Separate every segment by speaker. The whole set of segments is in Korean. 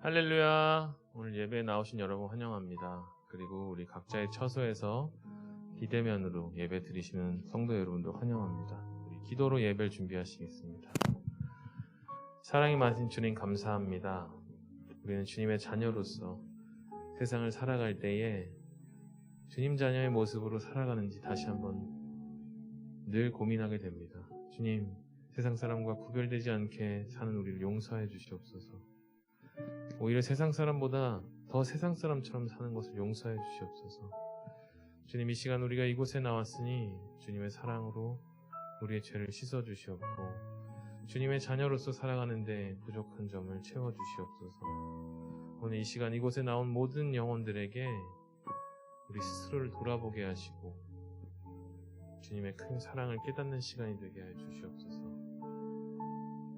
Speaker 1: 할렐루야. 오늘 예배에 나오신 여러분 환영합니다. 그리고 우리 각자의 처소에서 비대면으로 예배 드리시는 성도 여러분도 환영합니다. 우리 기도로 예배를 준비하시겠습니다. 사랑이 많으신 주님 감사합니다. 우리는 주님의 자녀로서 세상을 살아갈 때에 주님 자녀의 모습으로 살아가는지 다시 한번 늘 고민하게 됩니다. 주님, 세상 사람과 구별되지 않게 사는 우리를 용서해 주시옵소서. 오히려 세상 사람보다 더 세상 사람처럼 사는 것을 용서해 주시옵소서. 주님, 이 시간 우리가 이곳에 나왔으니 주님의 사랑으로 우리의 죄를 씻어 주시옵고 주님의 자녀로서 살아가는데 부족한 점을 채워 주시옵소서. 오늘 이 시간 이곳에 나온 모든 영혼들에게 우리 스스로를 돌아보게 하시고 주님의 큰 사랑을 깨닫는 시간이 되게 하여 주시옵소서.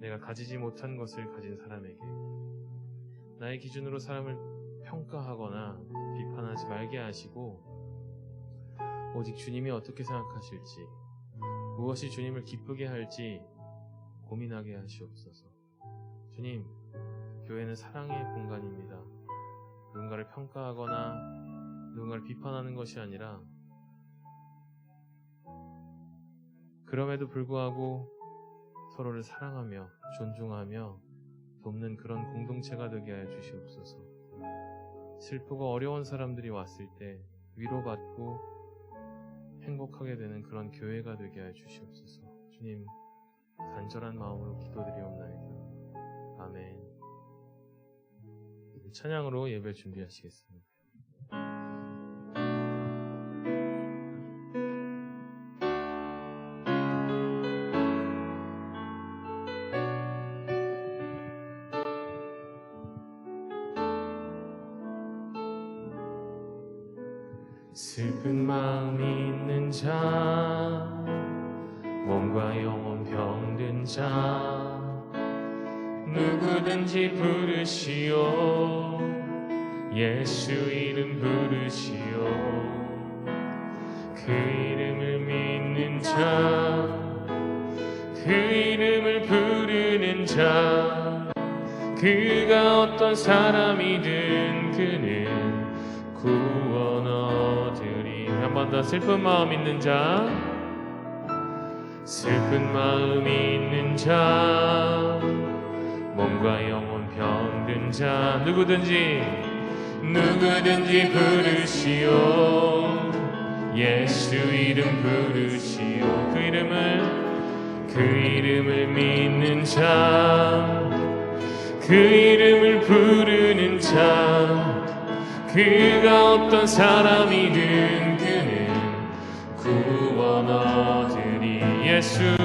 Speaker 1: 내가 가지지 못한 것을 가진 사람에게 나의 기준으로 사람을 평가하거나 비판하지 말게 하시고 오직 주님이 어떻게 생각하실지 무엇이 주님을 기쁘게 할지 고민하게 하시옵소서. 주님, 교회는 사랑의 공간입니다. 누군가를 평가하거나 누군가를 비판하는 것이 아니라 그럼에도 불구하고 서로를 사랑하며 존중하며 돕는 그런 공동체가 되게 하여 주시옵소서. 슬프고 어려운 사람들이 왔을 때 위로받고 행복하게 되는 그런 교회가 되게 하여 주시옵소서. 주님, 간절한 마음으로 기도드리옵나이다. 아멘. 찬양으로 예배를 준비하시겠습니다. 슬픈 마음이 있는 자, 몸과 영혼 병든 자, 누구든지 부르시오. 예수 이름 부르시오. 그 이름을 믿는 자, 그 이름을 부르는 자, 그가 어떤 사람이든 그는 구원 얻으리. 한 번 더. 슬픈 마음 있는 자, 슬픈 마음이 있는 자, 몸과 영혼 병든 자, 누구든지 부르시오. 예수 이름 부르시오. 그 이름을 믿는 자, 그 이름을 부르는 자, 그가 어떤 사람이든 그는 구원 얻으리. 예수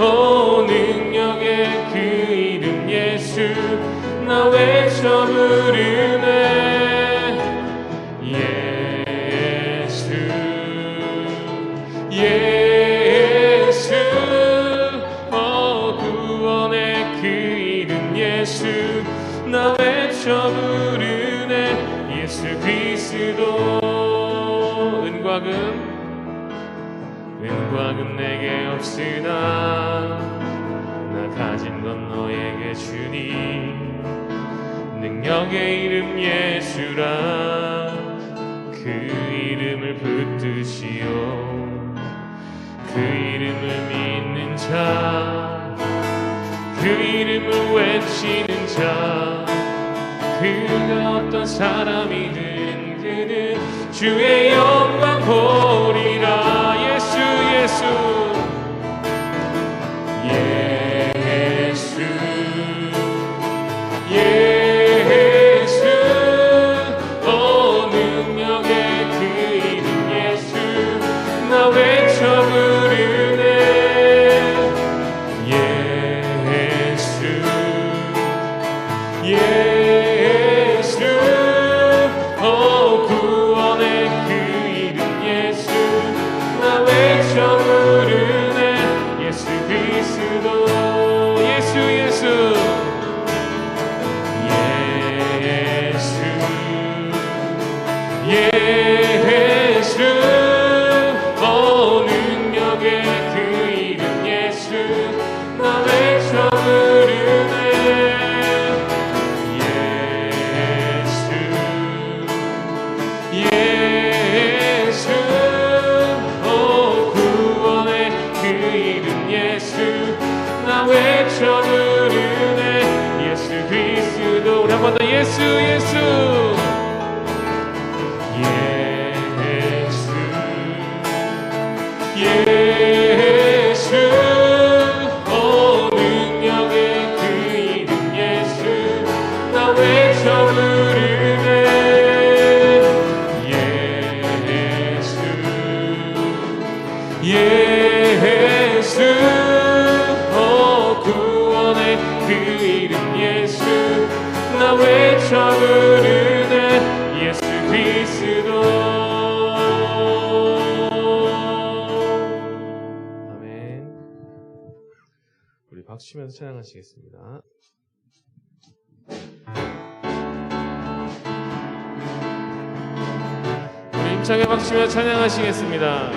Speaker 1: 오 능력의 그 이름 예수 나 외쳐 부르네. 예수 구원의 그 이름 예수 나 외쳐 부르네. 예수 그리스도 은과 금 내게 없으나 나 가진 건 너에게 주니. 능력의 이름 예수라. 그 이름을 붙드시오. 그 이름을 믿는 자, 그 이름을 외치는 자, 그가 어떤 사람이든 그는 주의 영광 보리라. 예수 오 능력의 그 이름 예수 나 외쳐 부르네. 예수 오 구원의 그 이름 예수 나 외쳐 부르네. 이름 예수 나 외쳐 부르네 예수 그리스도. 아멘. 우리 박수치면서 찬양하시겠습니다. 우리 힘차게 박수치며 찬양하시겠습니다.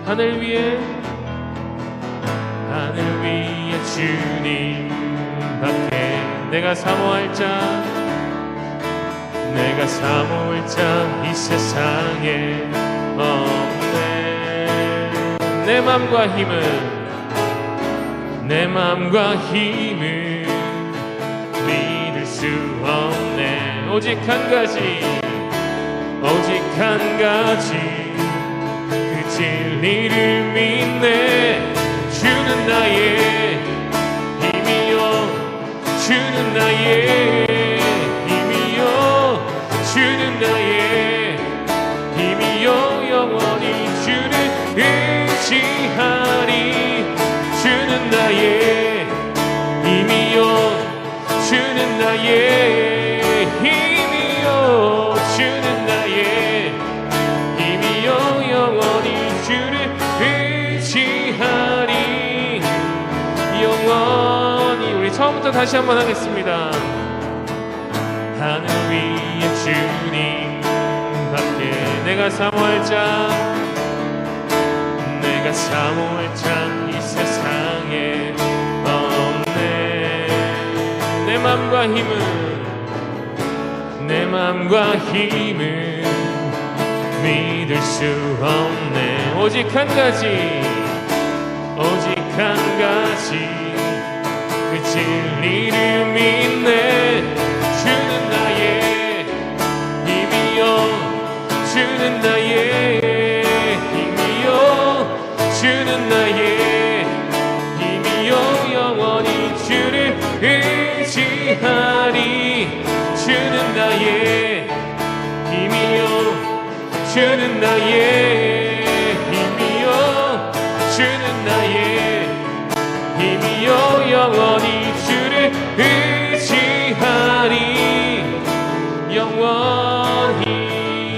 Speaker 1: 하늘 위에 주님 밖에 내가 사모할 자 이 세상에 없네. 내 맘과 힘을 믿을 수 없네. 오직 한 가지 그 진리를 믿네. 주는 나의 힘이요 주는 나의 힘이요 주는 나의 힘이요 영원히 주를 의지하리. 주는 나의 힘이요 주는 나의 힘이요 주는 나의 힘이요 영원히 주를 의지하리. 영원히. 우리 처음부터 다시 한번 하겠습니다. 하늘 위에 주님 밖에 내가 사모할 자 이 세상에 없네. 내 맘과 힘을 믿을 수 없네. 오직 한 가지 그 진리를 믿네. 주는 나의 힘이요 주는 나의 힘이요 주는 나의 힘이요 영원히 주를 의지하리. 주는 나의 힘이요 주는 나의 힘이요 주는 나의 힘이요 영원히 주를 의지하리. 영원히.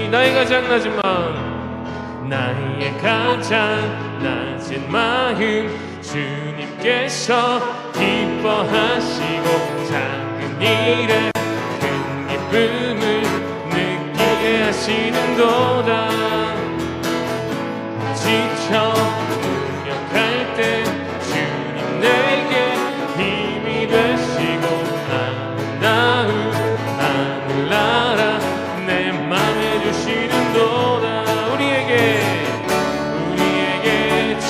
Speaker 1: 나의 가장 낮은 마음 주님께서 기뻐하시고 작은 일에 큰 기쁨을 느끼게 하시는도다. 지쳐 무력할 때 주님 내게 힘이 되시고 아름다운 하늘나라 내 맘에 주시는도다. 우리에게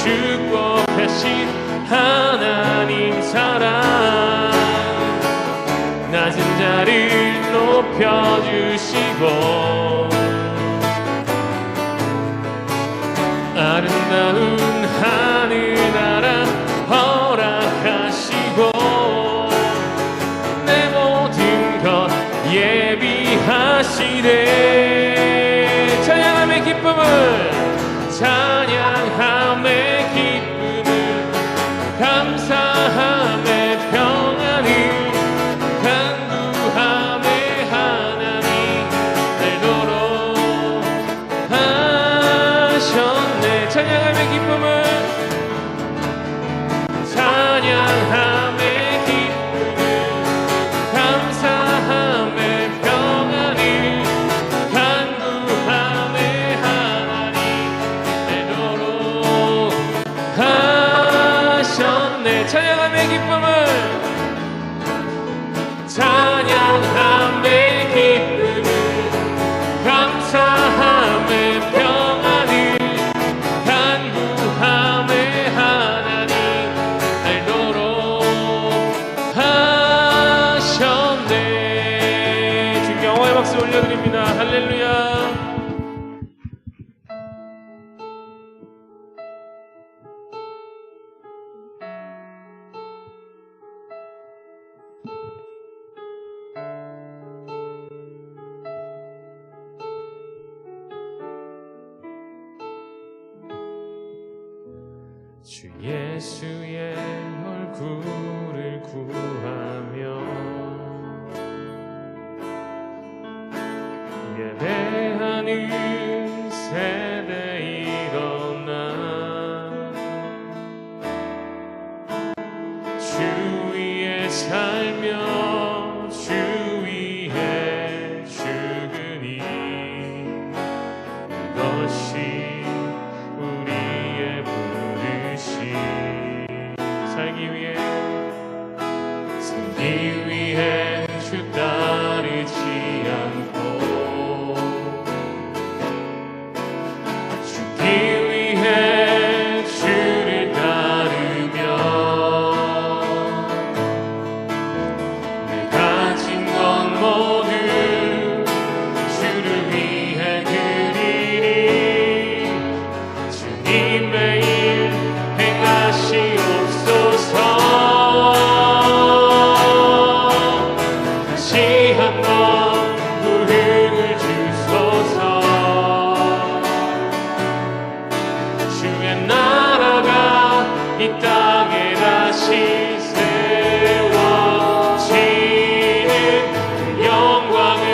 Speaker 1: 축복하신 하나님 사랑 낮은 자를 높여주시고 아름다운 하늘나라 허락하시고 내 모든 것 예비하시네. 찬양함의 기쁨을 감사함의 평안을 간구함의 하나님 알도록 하셨네. 찬양함의 기쁨을 감사함의 평안을 주 예수의 얼굴을 구하며 예배하는 세대 일어나 주 위에 살며 주 위에 죽으니 이것이 우리의 부르심. 살기 위해 주 따르지 않고 죽기 위해 주를 따르며 내 가진 것 모두 주를 위해 드리리. 주님 매일 행하시옵소서. 다시 한번 부흥을 주소서. 주의 나라가 이 땅에 다시 세워지는 그 영광을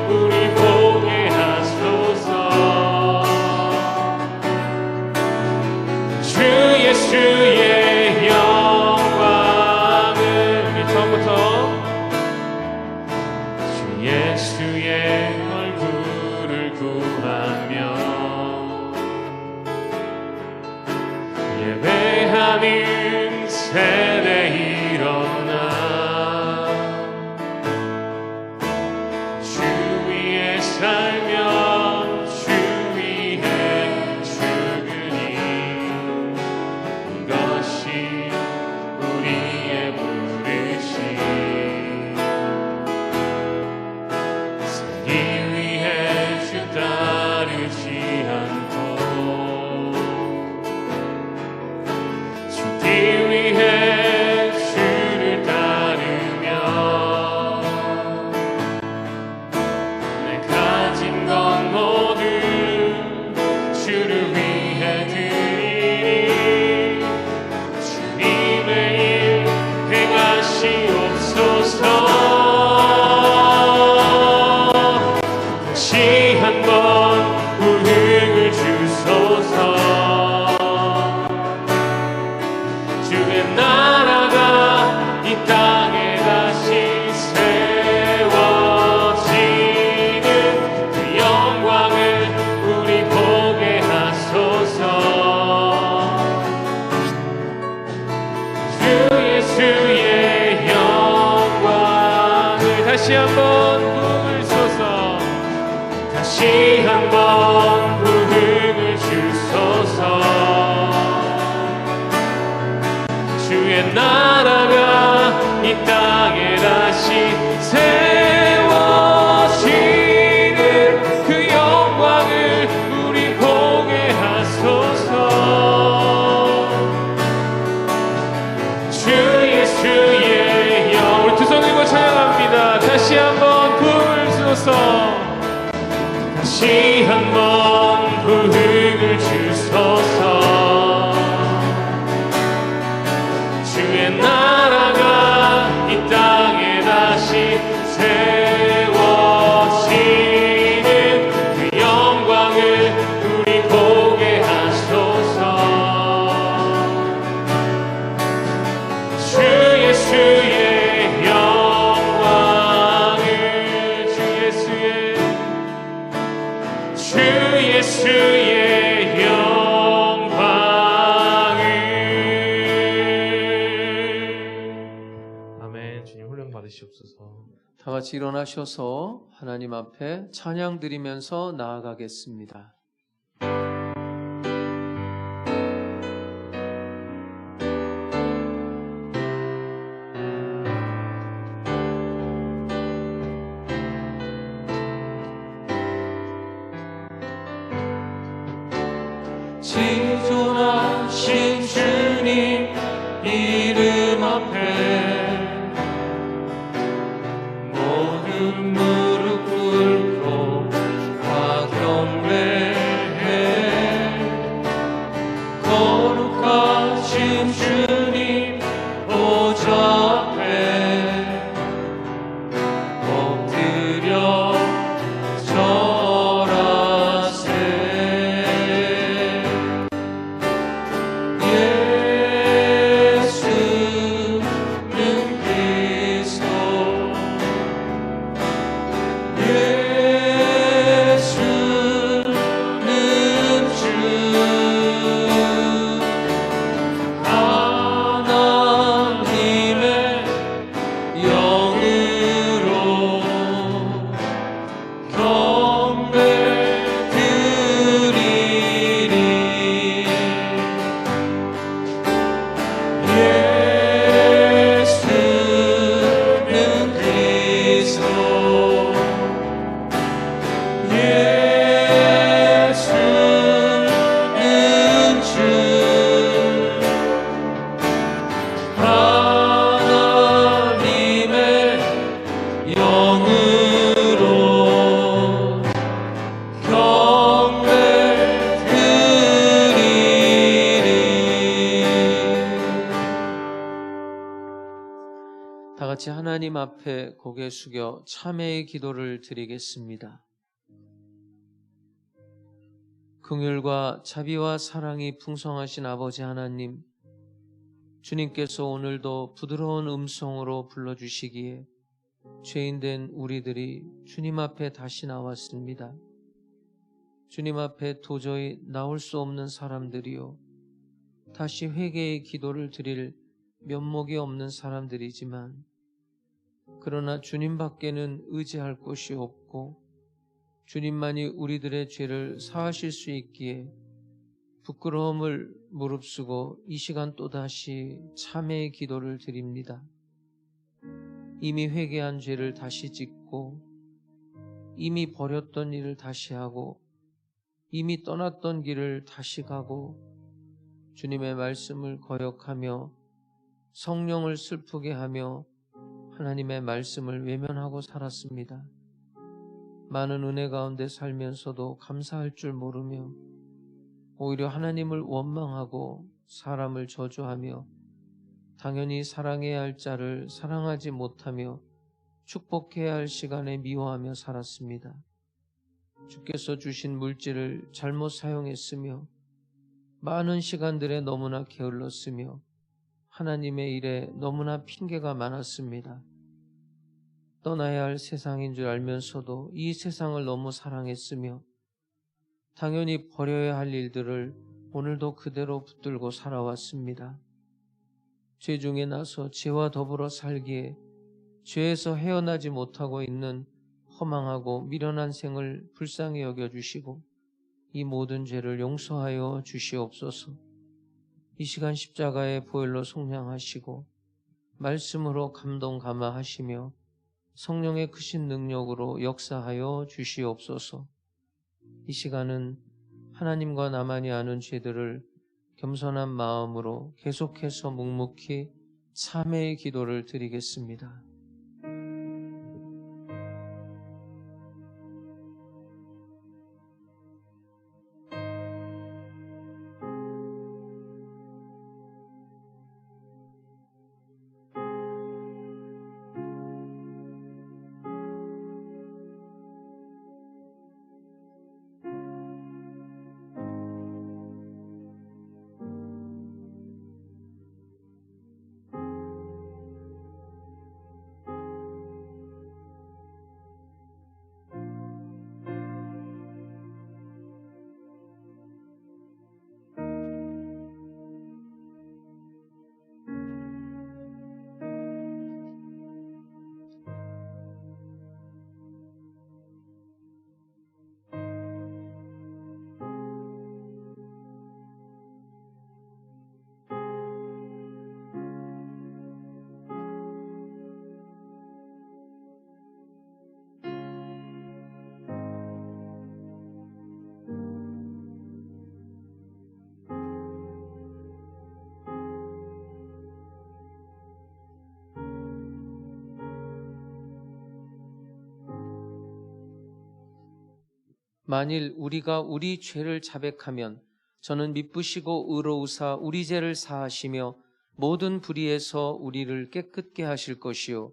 Speaker 1: 우리 보게 하소서. 주 예수의 영광을 우리 처음부터 주 예수의 얼굴을 구하며 예배하는 세대 일어나 주 위에 살며 주 위에 죽으니 이것이 우리의 부르심. 살기 위해 주 따르지 않고 죽기 위해 주를 따르며 내 가진 것 모두 주를 위해 드리니 주님 매일 행하시옵소서. 다시 한번 부흥을 주소서. 주의 나라가 이 땅에 다시 세워지는 그 영광을 우리 보게 하소서. 주 예수의 영광을 다시 한번 부흥을 주소서. 다시 한번 부흥을 주소서. 주의 나라가 이 땅에 다시 세워지는 그 영광을 우리 보게 하소서. 주 예수의 영 우리 두 손 들고 찬양합니다. 다시 한번 부흥을 주소서. 다시 한번 부흥을 주소서. 주의 나라가 이 땅에 다시 세워지는 그 영광을 우리 보게 하소서. 주 예수의 영광을 주 예수의 영광을. 아멘. 주님 훈련 받으시옵소서.
Speaker 2: 다 같이 일어나셔서 하나님 앞에 찬양 드리면서 나아가겠습니다.
Speaker 1: 지존하신 주님 이름 앞에 모든 무릎 꿇고 다 경배해. 거룩하신
Speaker 2: 같이 하나님 앞에 고개 숙여 참회의 기도를 드리겠습니다. 긍휼과 자비와 사랑이 풍성하신 아버지 하나님, 주님께서 오늘도 부드러운 음성으로 불러주시기에 죄인된 우리들이 주님 앞에 다시 나왔습니다. 주님 앞에 도저히 나올 수 없는 사람들이요, 다시 회개의 기도를 드릴 면목이 없는 사람들이지만, 그러나 주님밖에는 의지할 곳이 없고 주님만이 우리들의 죄를 사하실 수 있기에 부끄러움을 무릅쓰고 이 시간 또다시 참회의 기도를 드립니다. 이미 회개한 죄를 다시 짓고, 이미 버렸던 일을 다시 하고, 이미 떠났던 길을 다시 가고, 주님의 말씀을 거역하며 성령을 슬프게 하며 하나님의 말씀을 외면하고 살았습니다. 많은 은혜 가운데 살면서도 감사할 줄 모르며 오히려 하나님을 원망하고 사람을 저주하며 당연히 사랑해야 할 자를 사랑하지 못하며 축복해야 할 시간에 미워하며 살았습니다. 주께서 주신 물질을 잘못 사용했으며 많은 시간들에 너무나 게을렀으며 하나님의 일에 너무나 핑계가 많았습니다. 떠나야 할 세상인 줄 알면서도 이 세상을 너무 사랑했으며 당연히 버려야 할 일들을 오늘도 그대로 붙들고 살아왔습니다. 죄 중에 나서 죄와 더불어 살기에 죄에서 헤어나지 못하고 있는 허망하고 미련한 생을 불쌍히 여겨주시고 이 모든 죄를 용서하여 주시옵소서. 이 시간 십자가의 보혈로 속량하시고 말씀으로 감동 감화하시며 성령의 크신 능력으로 역사하여 주시옵소서. 이 시간은 하나님과 나만이 아는 죄들을 겸손한 마음으로 계속해서 묵묵히 참회의 기도를 드리겠습니다. 만일 우리가 우리 죄를 자백하면 저는 미쁘시고 의로우사 우리 죄를 사하시며 모든 불의에서 우리를 깨끗게 하실 것이요.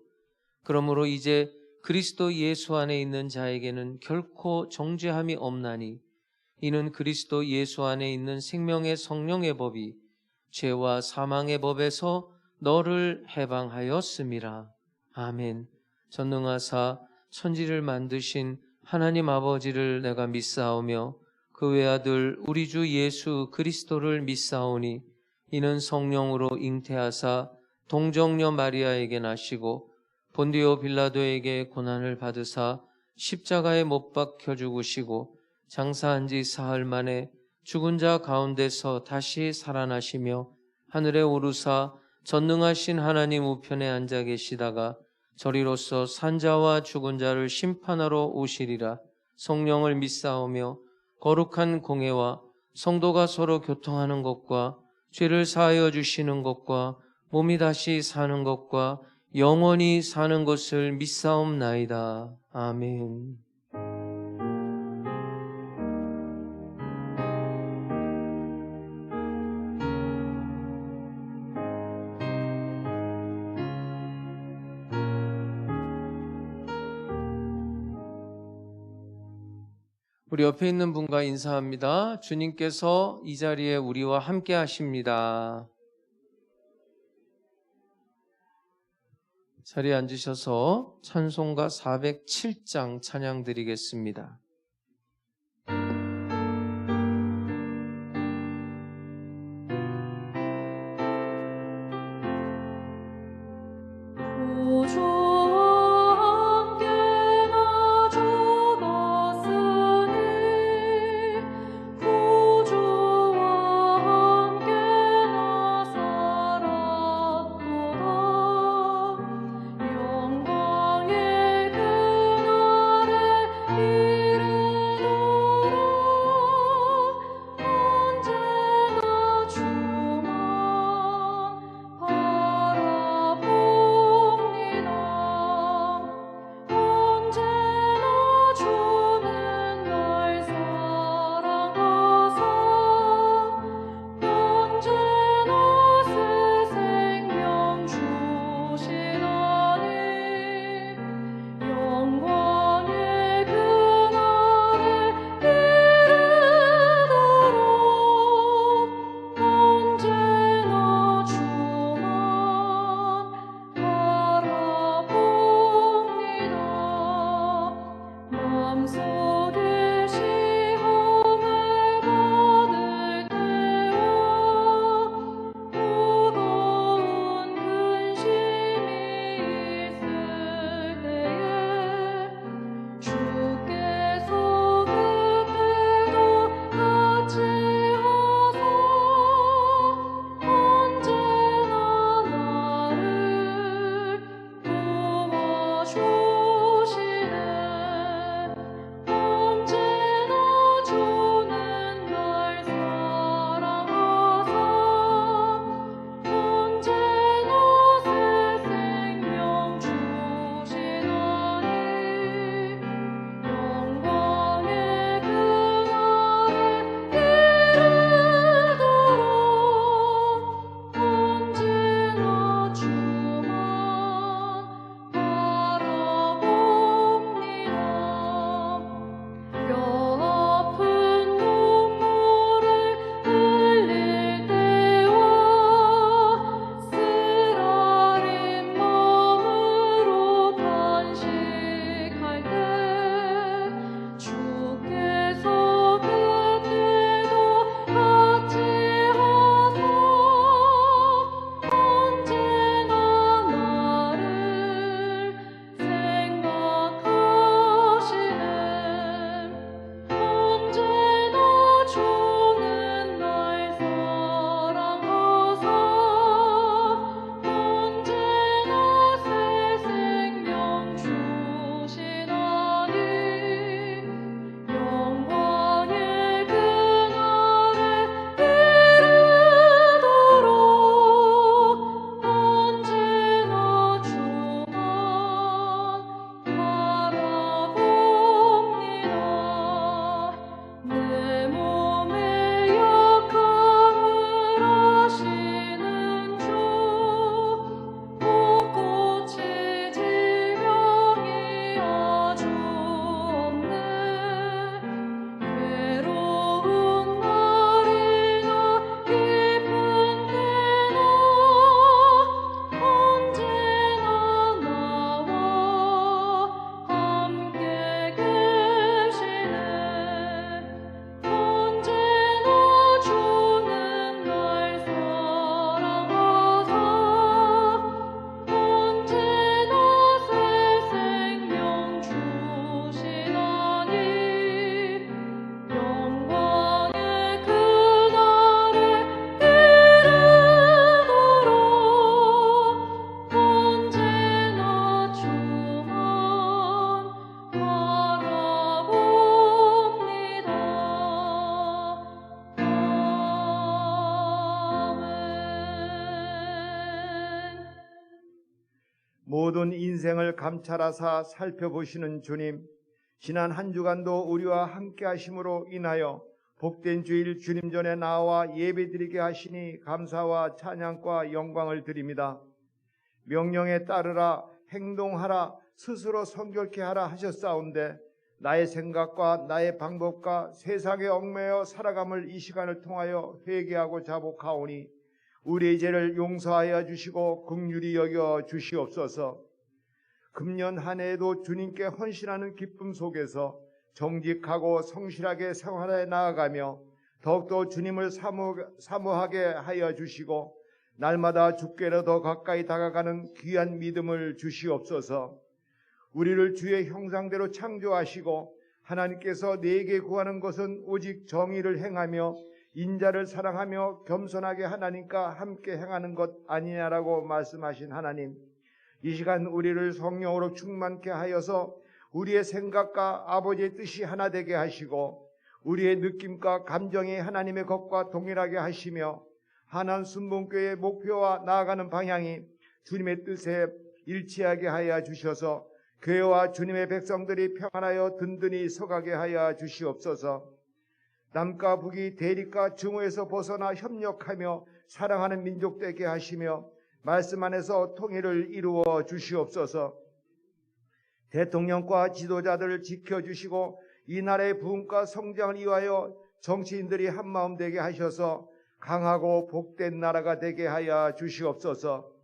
Speaker 2: 그러므로 이제 그리스도 예수 안에 있는 자에게는 결코 정죄함이 없나니 이는 그리스도 예수 안에 있는 생명의 성령의 법이 죄와 사망의 법에서 너를 해방하였음이라. 아멘. 전능하사 천지를 만드신 하나님 아버지를 내가 믿사오며 그 외아들 우리 주 예수 그리스도를 믿사오니 이는 성령으로 잉태하사 동정녀 마리아에게 나시고 본디오 빌라도에게 고난을 받으사 십자가에 못 박혀 죽으시고 장사한 지 사흘 만에 죽은 자 가운데서 다시 살아나시며 하늘에 오르사 전능하신 하나님 우편에 앉아 계시다가 저리로서 산자와 죽은 자를 심판하러 오시리라. 성령을 믿사오며 거룩한 공회와 성도가 서로 교통하는 것과 죄를 사하여 주시는 것과 몸이 다시 사는 것과 영원히 사는 것을 믿사옵나이다. 아멘. 우리 옆에 있는 분과 인사합니다. 주님께서 이 자리에 우리와 함께 하십니다. 자리에 앉으셔서 찬송가 407장 찬양 드리겠습니다.
Speaker 3: 모든 인생을 감찰하사 살펴보시는 주님, 지난 한 주간도 우리와 함께 하심으로 인하여 복된 주일 주님 전에 나와 예배드리게 하시니 감사와 찬양과 영광을 드립니다. 명령에 따르라, 행동하라, 스스로 성결케 하라 하셨사온데 나의 생각과 나의 방법과 세상에 얽매여 살아감을 이 시간을 통하여 회개하고 자복하오니 우리의 죄를 용서하여 주시고 긍휼히 여겨 주시옵소서. 금년 한 해에도 주님께 헌신하는 기쁨 속에서 정직하고 성실하게 생활해 나아가며 더욱더 주님을 사모하게 하여 주시고 날마다 주께로 더 가까이 다가가는 귀한 믿음을 주시옵소서. 우리를 주의 형상대로 창조하시고 하나님께서 내게 구하는 것은 오직 정의를 행하며 인자를 사랑하며 겸손하게 하나님과 함께 행하는 것 아니냐라고 말씀하신 하나님, 이 시간 우리를 성령으로 충만케 하여서 우리의 생각과 아버지의 뜻이 하나 되게 하시고 우리의 느낌과 감정이 하나님의 것과 동일하게 하시며 하나님 순복음교회의 목표와 나아가는 방향이 주님의 뜻에 일치하게 하여 주셔서 교회와 주님의 백성들이 평안하여 든든히 서가게 하여 주시옵소서. 남과 북이 대립과 증오에서 벗어나 협력하며 사랑하는 민족 되게 하시며 말씀 안에서 통일을 이루어 주시옵소서. 대통령과 지도자들을 지켜주시고 이 나라의 부흥과 성장을 위하여 정치인들이 한마음 되게 하셔서 강하고 복된 나라가 되게 하여 주시옵소서.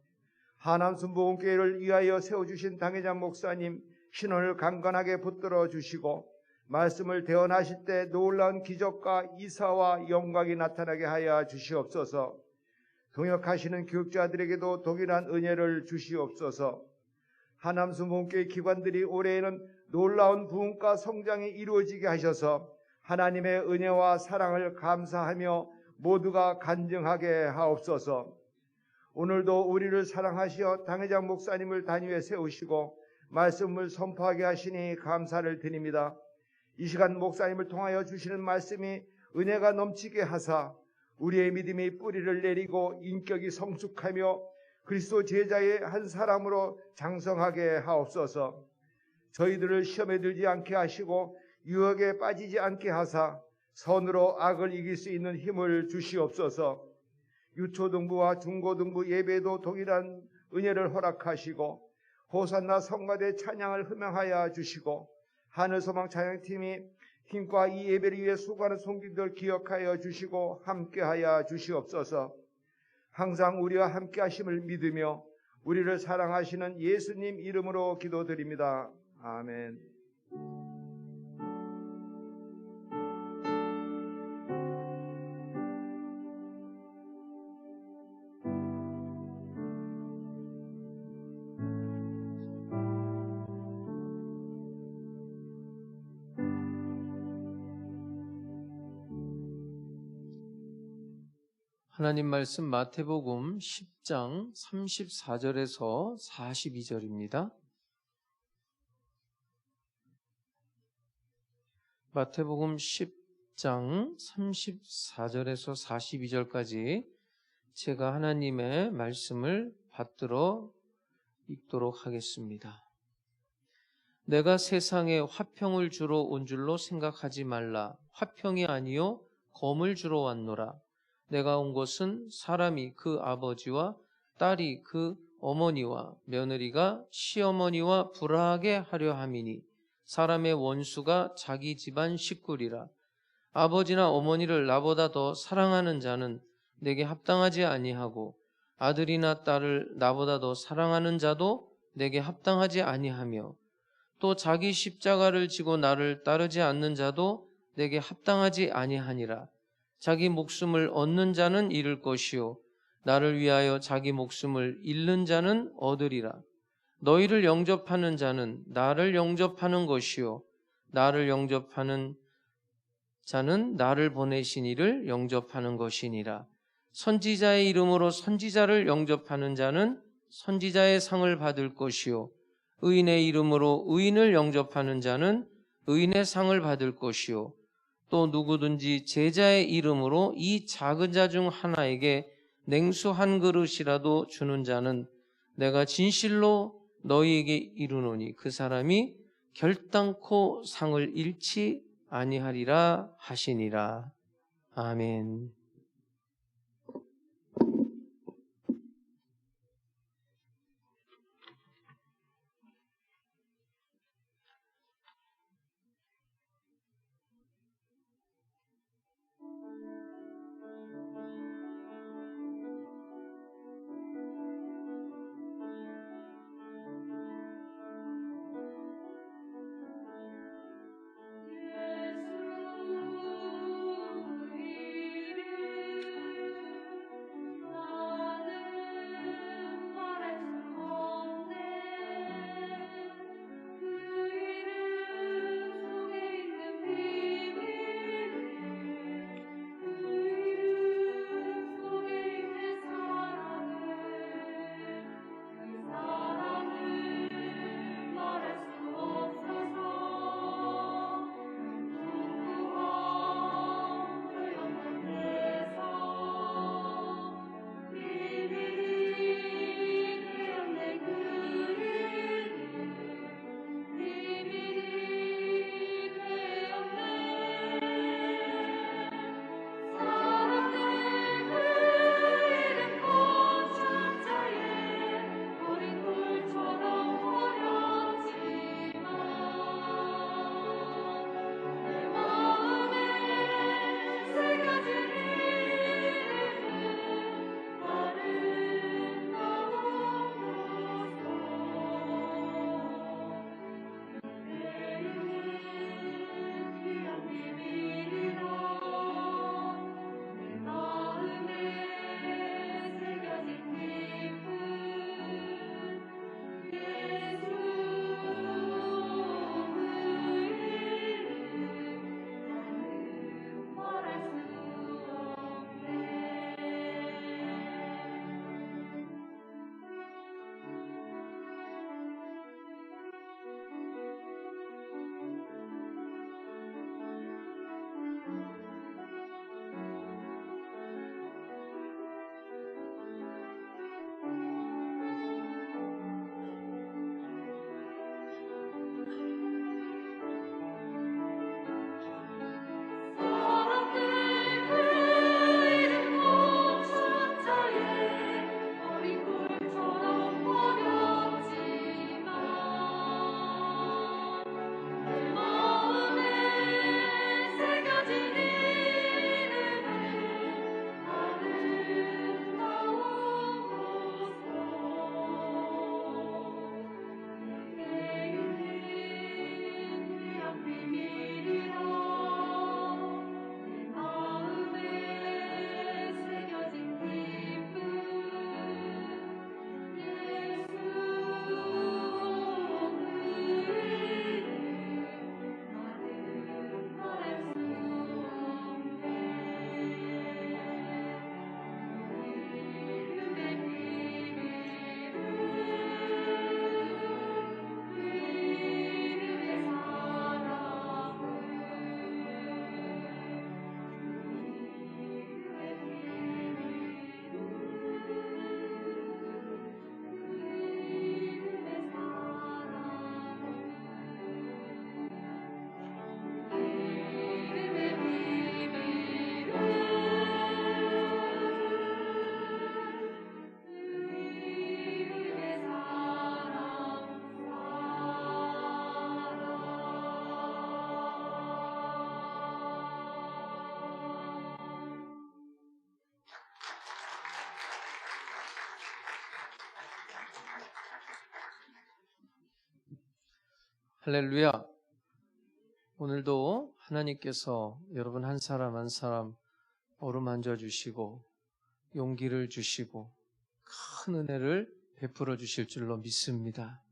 Speaker 3: 하남 순복음교회를 위하여 세워주신 당회장 목사님 신원을 강건하게 붙들어 주시고 말씀을 대언하실 때 놀라운 기적과 이사와 영광이 나타나게 하여 주시옵소서. 동역하시는 교육자들에게도 동일한 은혜를 주시옵소서. 하남 순복음교회 기관들이 올해에는 놀라운 부흥과 성장이 이루어지게 하셔서 하나님의 은혜와 사랑을 감사하며 모두가 간증하게 하옵소서. 오늘도 우리를 사랑하시어 당회장 목사님을 단위에 세우시고 말씀을 선포하게 하시니 감사를 드립니다. 이 시간 목사님을 통하여 주시는 말씀이 은혜가 넘치게 하사 우리의 믿음이 뿌리를 내리고 인격이 성숙하며 그리스도 제자의 한 사람으로 장성하게 하옵소서. 저희들을 시험에 들지 않게 하시고 유혹에 빠지지 않게 하사 선으로 악을 이길 수 있는 힘을 주시옵소서. 유초등부와 중고등부 예배도 동일한 은혜를 허락하시고 호산나 성가대 찬양을 흠양하여 주시고 하늘소망 찬양팀이 힘과 이 예배를 위해 수고하는 성도들 기억하여 주시고 함께하여 주시옵소서. 항상 우리와 함께 하심을 믿으며 우리를 사랑하시는 예수님 이름으로 기도드립니다. 아멘.
Speaker 2: 하나님 말씀 마태복음 10장 34절에서 42절입니다. 마태복음 10장 34절에서 42절까지 제가 하나님의 말씀을 받들어 읽도록 하겠습니다. 내가 세상에 화평을 주러 온 줄로 생각하지 말라. 화평이 아니요 검을 주러 왔노라. 내가 온 것은 사람이 그 아버지와 딸이 그 어머니와 며느리가 시어머니와 불화하게 하려 함이니 사람의 원수가 자기 집안 식구리라. 아버지나 어머니를 나보다 더 사랑하는 자는 내게 합당하지 아니하고 아들이나 딸을 나보다 더 사랑하는 자도 내게 합당하지 아니하며 또 자기 십자가를 지고 나를 따르지 않는 자도 내게 합당하지 아니하니라. 자기 목숨을 얻는 자는 잃을 것이요 나를 위하여 자기 목숨을 잃는 자는 얻으리라. 너희를 영접하는 자는 나를 영접하는 것이요 나를 영접하는 자는 나를 보내신 이를 영접하는 것이니라. 선지자의 이름으로 선지자를 영접하는 자는 선지자의 상을 받을 것이요 의인의 이름으로 의인을 영접하는 자는 의인의 상을 받을 것이요 또 누구든지 제자의 이름으로 이 작은 자 중 하나에게 냉수 한 그릇이라도 주는 자는 내가 진실로 너희에게 이르노니 그 사람이 결단코 상을 잃지 아니하리라 하시니라. 아멘. 할렐루야. 오늘도 하나님께서 여러분 한 사람 한 사람 어루만져 주시고 용기를 주시고 큰 은혜를 베풀어 주실 줄로 믿습니다.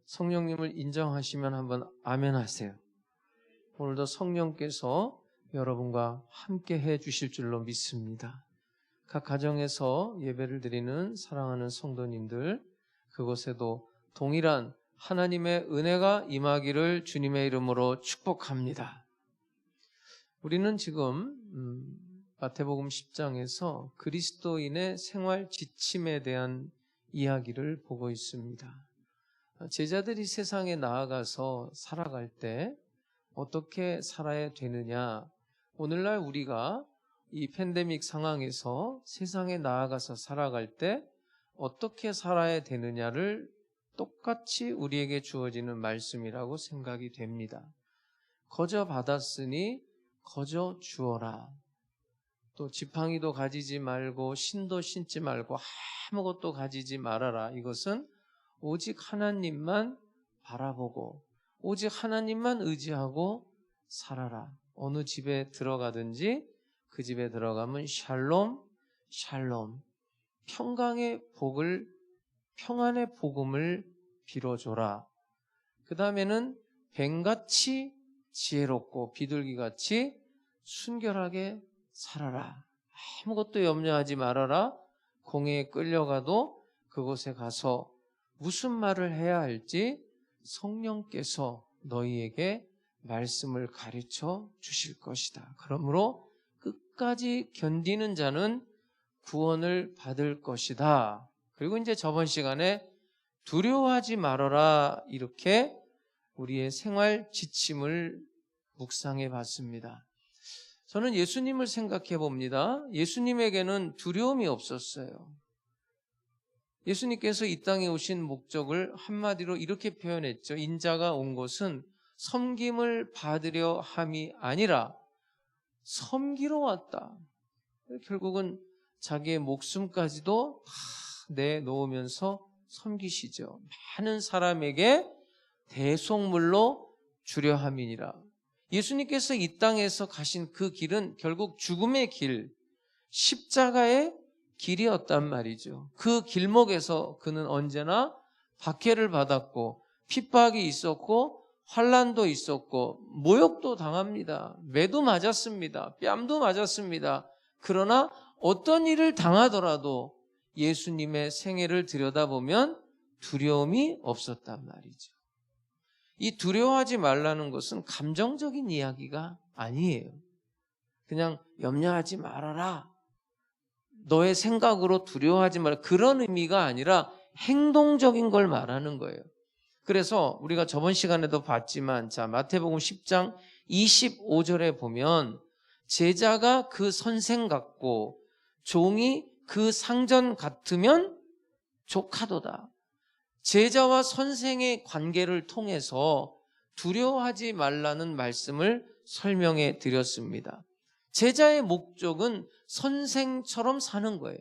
Speaker 2: 성령님을 인정하시면 한번 아멘 하세요. 오늘도 성령께서 여러분과 함께 해 주실 줄로 믿습니다. 각 가정에서 예배를 드리는 사랑하는 성도님들, 그곳에도 동일한 하나님의 은혜가 임하기를 주님의 이름으로 축복합니다. 우리는 지금 마태복음 10장에서 그리스도인의 생활 지침에 대한 이야기를 보고 있습니다. 제자들이 세상에 나아가서 살아갈 때 어떻게 살아야 되느냐, 오늘날 우리가 이 팬데믹 상황에서 세상에 나아가서 살아갈 때 어떻게 살아야 되느냐를 똑같이 우리에게 주어지는 말씀이라고 생각이 됩니다. 거저 받았으니 거저 주어라. 또 지팡이도 가지지 말고 신도 신지 말고 아무것도 가지지 말아라. 이것은 오직 하나님만 바라보고 오직 하나님만 의지하고 살아라. 어느 집에 들어가든지 그 집에 들어가면 샬롬, 샬롬, 평안의 복음을 빌어줘라. 그 다음에는 뱀같이 지혜롭고 비둘기같이 순결하게 살아라. 아무것도 염려하지 말아라. 공회에 끌려가도 그곳에 가서 무슨 말을 해야 할지 성령께서 너희에게 말씀을 가르쳐 주실 것이다. 그러므로 끝까지 견디는 자는 구원을 받을 것이다. 그리고 이제 저번 시간에 두려워하지 말아라, 이렇게 우리의 생활 지침을 묵상해 봤습니다. 저는 예수님을 생각해 봅니다. 예수님에게는 두려움이 없었어요. 예수님께서 이 땅에 오신 목적을 한마디로 이렇게 표현했죠. 인자가 온 것은 섬김을 받으려 함이 아니라 섬기러 왔다. 결국은 자기의 목숨까지도 다 내놓으면서 섬기시죠. 많은 사람에게 대속물로 주려 함이니라. 예수님께서 이 땅에서 가신 그 길은 결국 죽음의 길, 십자가의 길이었단 말이죠. 그 길목에서 그는 언제나 박해를 받았고 핍박이 있었고 환난도 있었고 모욕도 당합니다. 매도 맞았습니다. 뺨도 맞았습니다. 그러나 어떤 일을 당하더라도 예수님의 생애를 들여다보면 두려움이 없었단 말이죠. 이 두려워하지 말라는 것은 감정적인 이야기가 아니에요. 그냥 염려하지 말아라. 너의 생각으로 두려워하지 마라. 그런 의미가 아니라 행동적인 걸 말하는 거예요. 그래서 우리가 저번 시간에도 봤지만 자, 마태복음 10장 25절에 보면 제자가 그 선생 같고 종이 그 상전 같으면 족하도다. 제자와 선생의 관계를 통해서 두려워하지 말라는 말씀을 설명해 드렸습니다. 제자의 목적은 선생처럼 사는 거예요.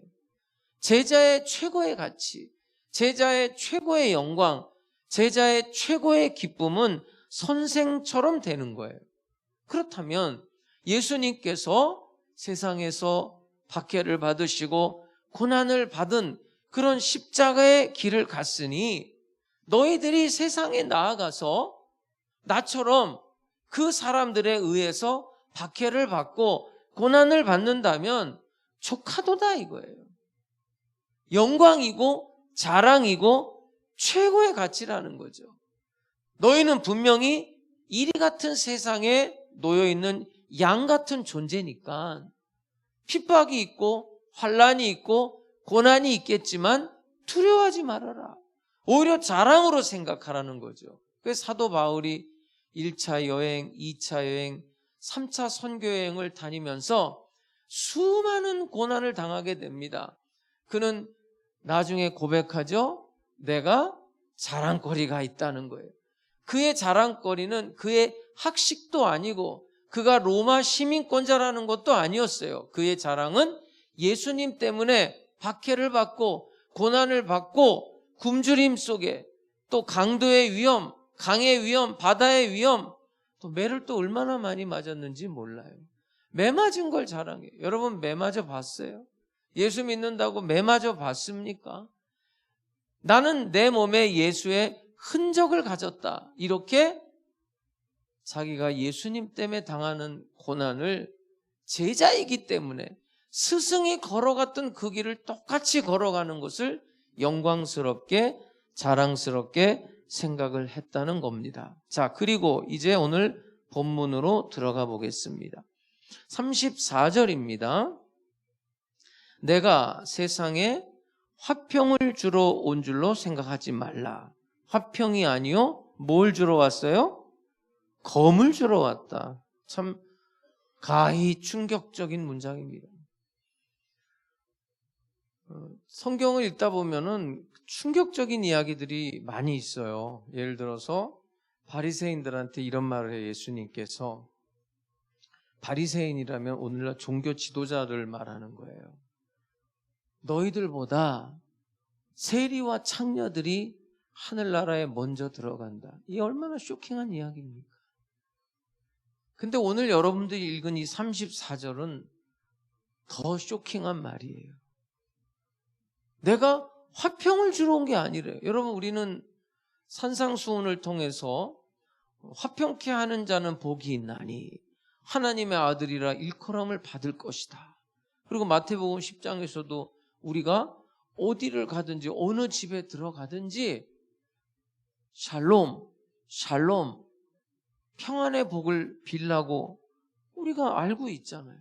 Speaker 2: 제자의 최고의 가치, 제자의 최고의 영광, 제자의 최고의 기쁨은 선생처럼 되는 거예요. 그렇다면 예수님께서 세상에서 박해를 받으시고 고난을 받은 그런 십자가의 길을 갔으니 너희들이 세상에 나아가서 나처럼 그 사람들에 의해서 박해를 받고 고난을 받는다면 족하도다 이거예요. 영광이고 자랑이고 최고의 가치라는 거죠. 너희는 분명히 이리 같은 세상에 놓여있는 양 같은 존재니까 핍박이 있고 환난이 있고 고난이 있겠지만 두려워하지 말아라. 오히려 자랑으로 생각하라는 거죠. 그래서 사도 바울이 1차 여행, 2차 여행, 3차 선교 여행을 다니면서 수많은 고난을 당하게 됩니다. 그는 나중에 고백하죠. 내가 자랑거리가 있다는 거예요. 그의 자랑거리는 그의 학식도 아니고 그가 로마 시민권자라는 것도 아니었어요. 그의 자랑은 예수님 때문에 박해를 받고 고난을 받고 굶주림 속에 또 강도의 위험, 강의 위험, 바다의 위험, 또 매를 또 얼마나 많이 맞았는지 몰라요. 매 맞은 걸 자랑해요. 여러분 매 맞아 봤어요? 예수 믿는다고 매 맞아 봤습니까? 나는 내 몸에 예수의 흔적을 가졌다. 이렇게 자기가 예수님 때문에 당하는 고난을 제자이기 때문에 스승이 걸어갔던 그 길을 똑같이 걸어가는 것을 영광스럽게 자랑스럽게 생각을 했다는 겁니다. 자, 그리고 이제 오늘 본문으로 들어가 보겠습니다. 34절입니다. 내가 세상에 화평을 주러 온 줄로 생각하지 말라. 화평이 아니요 뭘 주러 왔어요? 검을 주러 왔다. 참 가히 충격적인 문장입니다. 성경을 읽다 보면은 충격적인 이야기들이 많이 있어요. 예를 들어서 바리새인들한테 이런 말을 해요. 예수님께서 바리새인이라면 오늘날 종교 지도자를 말하는 거예요. 너희들보다 세리와 창녀들이 하늘나라에 먼저 들어간다. 이게 얼마나 쇼킹한 이야기입니까? 근데 오늘 여러분들이 읽은 이 34절은 더 쇼킹한 말이에요. 내가 화평을 주러 온 게 아니래요. 여러분, 우리는 산상수훈을 통해서 화평케 하는 자는 복이 있나니 하나님의 아들이라 일컬음을 받을 것이다. 그리고 마태복음 10장에서도 우리가 어디를 가든지 어느 집에 들어가든지 샬롬, 샬롬, 평안의 복을 빌라고 우리가 알고 있잖아요.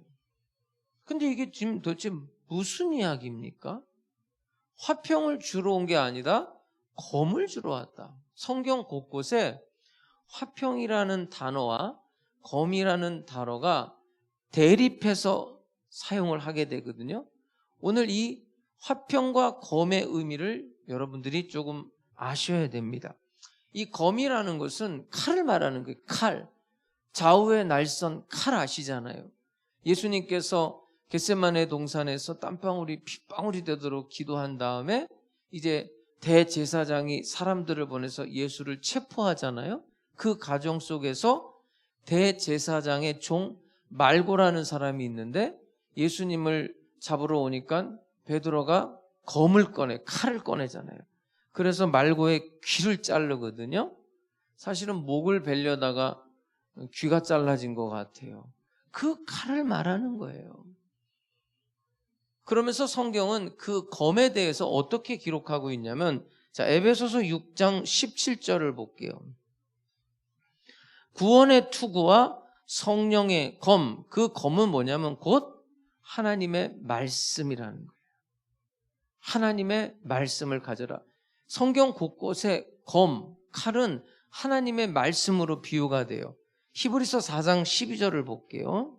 Speaker 2: 근데 이게 지금 도대체 무슨 이야기입니까? 화평을 주러 온 게 아니라 검을 주러 왔다. 성경 곳곳에 화평이라는 단어와 검이라는 단어가 대립해서 사용을 하게 되거든요. 오늘 이 화평과 검의 의미를 여러분들이 조금 아셔야 됩니다. 이 검이라는 것은 칼을 말하는 거예요. 칼. 좌우의 날선 칼 아시잖아요. 예수님께서 겟세마네 동산에서 땀방울이 핏방울이 되도록 기도한 다음에 이제 대제사장이 사람들을 보내서 예수를 체포하잖아요. 그 과정 속에서 대제사장의 종 말고라는 사람이 있는데 예수님을 잡으러 오니까 베드로가 검을 꺼내, 칼을 꺼내잖아요. 그래서 말고의 귀를 자르거든요. 사실은 목을 베려다가 귀가 잘라진 것 같아요. 그 칼을 말하는 거예요. 그러면서 성경은 그 검에 대해서 어떻게 기록하고 있냐면, 자, 에베소서 6장 17절을 볼게요. 구원의 투구와 성령의 검, 그 검은 뭐냐면 곧 하나님의 말씀이라는 거예요. 하나님의 말씀을 가져라. 성경 곳곳에 검, 칼은 하나님의 말씀으로 비유가 돼요. 히브리서 4장 12절을 볼게요.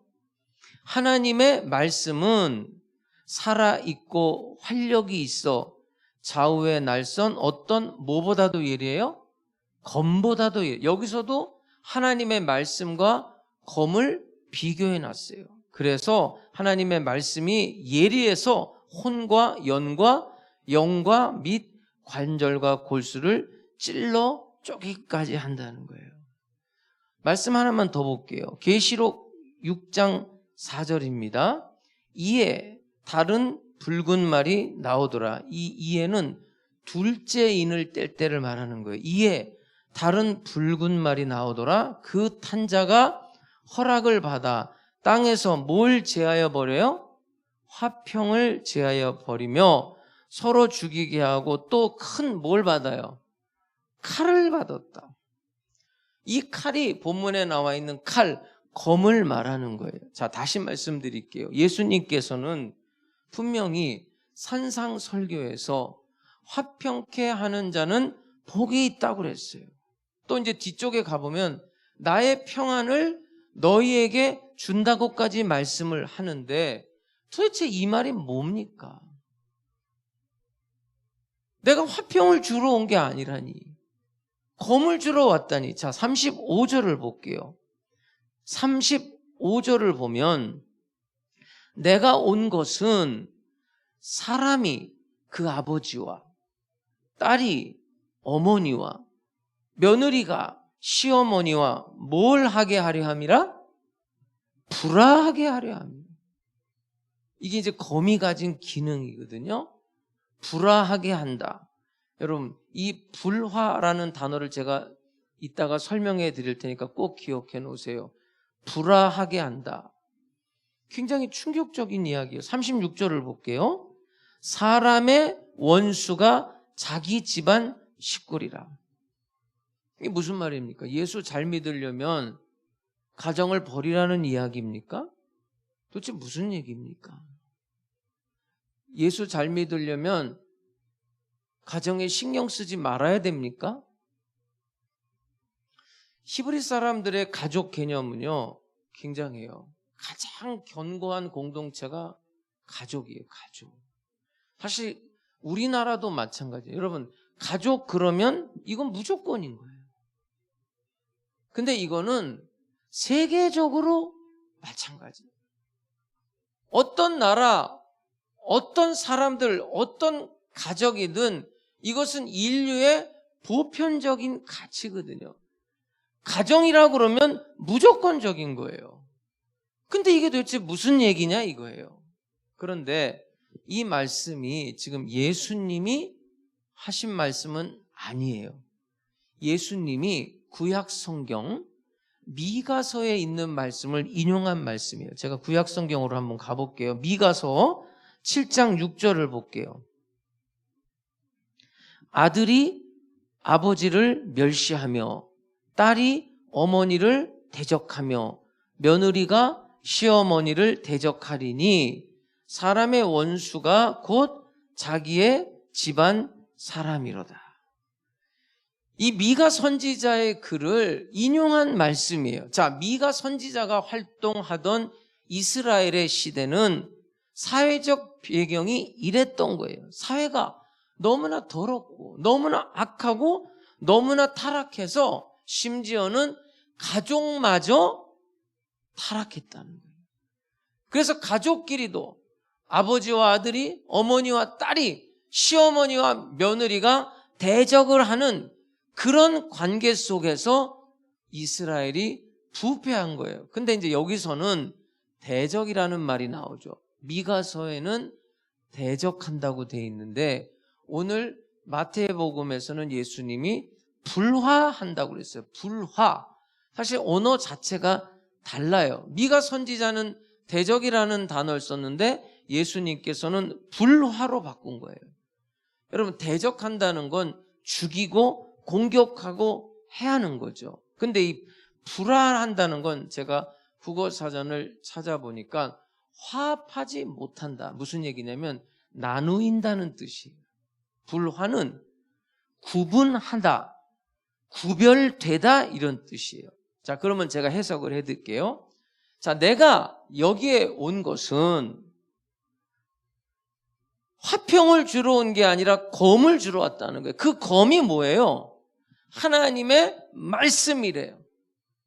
Speaker 2: 하나님의 말씀은 살아있고 활력이 있어 좌우의 날선 어떤 뭐보다도 예리해요? 검보다도 예리해요. 여기서도 하나님의 말씀과 검을 비교해 놨어요. 그래서 하나님의 말씀이 예리해서 혼과 연과 영과 및 관절과 골수를 찔러 쪼개기까지 한다는 거예요. 말씀 하나만 더 볼게요. 계시록 6장 4절입니다. 이에 다른 붉은 말이 나오더라. 이 이에는 둘째 인을 뗄 때를 말하는 거예요. 이에 다른 붉은 말이 나오더라. 그 탄자가 허락을 받아 땅에서 뭘 제하여 버려요? 화평을 제하여 버리며 서로 죽이게 하고 또 큰 뭘 받아요? 칼을 받았다. 이 칼이 본문에 나와 있는 칼, 검을 말하는 거예요. 자, 다시 말씀드릴게요. 예수님께서는 분명히 산상설교에서 화평케 하는 자는 복이 있다고 그랬어요. 또 이제 뒤쪽에 가보면 나의 평안을 너희에게 준다고까지 말씀을 하는데 도대체 이 말이 뭡니까? 내가 화평을 주러 온 게 아니라니, 검을 주러 왔다니. 자, 35절을 볼게요. 35절을 보면 내가 온 것은 사람이 그 아버지와 딸이 어머니와 며느리가 시어머니와 뭘 하게 하려 함이라? 불화하게 하려 함이라. 이게 이제 검이 가진 기능이거든요. 불화하게 한다. 여러분, 이 불화라는 단어를 제가 이따가 설명해 드릴 테니까 꼭 기억해 놓으세요. 불화하게 한다. 굉장히 충격적인 이야기예요. 36절을 볼게요. 사람의 원수가 자기 집안 식구리라. 이게 무슨 말입니까? 예수 잘 믿으려면 가정을 버리라는 이야기입니까? 도대체 무슨 얘기입니까? 예수 잘 믿으려면 가정에 신경 쓰지 말아야 됩니까? 히브리 사람들의 가족 개념은요, 굉장해요. 가장 견고한 공동체가 가족이에요, 가족. 사실 우리나라도 마찬가지예요. 여러분, 가족 그러면 이건 무조건인 거예요. 근데 이거는 세계적으로 마찬가지예요. 어떤 나라, 어떤 사람들, 어떤 가족이든 이것은 인류의 보편적인 가치거든요. 가정이라고 그러면 무조건적인 거예요. 근데 이게 도대체 무슨 얘기냐 이거예요. 그런데 이 말씀이 지금 예수님이 하신 말씀은 아니에요. 예수님이 구약 성경 미가서에 있는 말씀을 인용한 말씀이에요. 제가 구약 성경으로 한번 가볼게요. 미가서 7장 6절을 볼게요. 아들이 아버지를 멸시하며 딸이 어머니를 대적하며 며느리가 시어머니를 대적하리니 사람의 원수가 곧 자기의 집안 사람이로다. 이 미가 선지자의 글을 인용한 말씀이에요. 자, 미가 선지자가 활동하던 이스라엘의 시대는 사회적 배경이 이랬던 거예요. 사회가 너무나 더럽고 너무나 악하고 너무나 타락해서 심지어는 가족마저 타락했다는 거예요. 그래서 가족끼리도 아버지와 아들이, 어머니와 딸이, 시어머니와 며느리가 대적을 하는 그런 관계 속에서 이스라엘이 부패한 거예요. 근데 이제 여기서는 대적이라는 말이 나오죠. 미가서에는 대적한다고 돼 있는데 오늘 마태복음에서는 예수님이 불화한다고 그랬어요. 불화. 사실 언어 자체가 달라요. 미가 선지자는 대적이라는 단어를 썼는데 예수님께서는 불화로 바꾼 거예요. 여러분, 대적한다는 건 죽이고 공격하고 해하는 거죠. 근데 이 불화한다는 건 제가 국어사전을 찾아보니까 화합하지 못한다. 무슨 얘기냐면 나누인다는 뜻이에요. 불화는 구분하다, 구별되다 이런 뜻이에요. 자, 그러면 제가 해석을 해드릴게요. 자, 내가 여기에 온 것은 화평을 주러 온 게 아니라 검을 주러 왔다는 거예요. 그 검이 뭐예요? 하나님의 말씀이래요.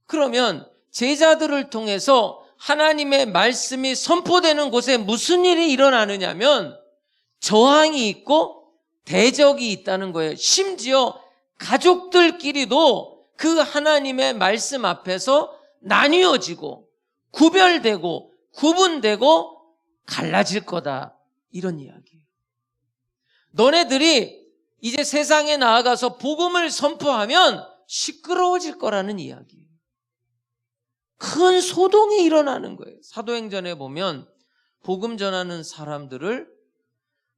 Speaker 2: 그러면 제자들을 통해서 하나님의 말씀이 선포되는 곳에 무슨 일이 일어나느냐면 저항이 있고 대적이 있다는 거예요. 심지어 가족들끼리도 그 하나님의 말씀 앞에서 나뉘어지고 구별되고 구분되고 갈라질 거다. 이런 이야기예요. 너네들이 이제 세상에 나아가서 복음을 선포하면 시끄러워질 거라는 이야기예요. 큰 소동이 일어나는 거예요. 사도행전에 보면 복음 전하는 사람들을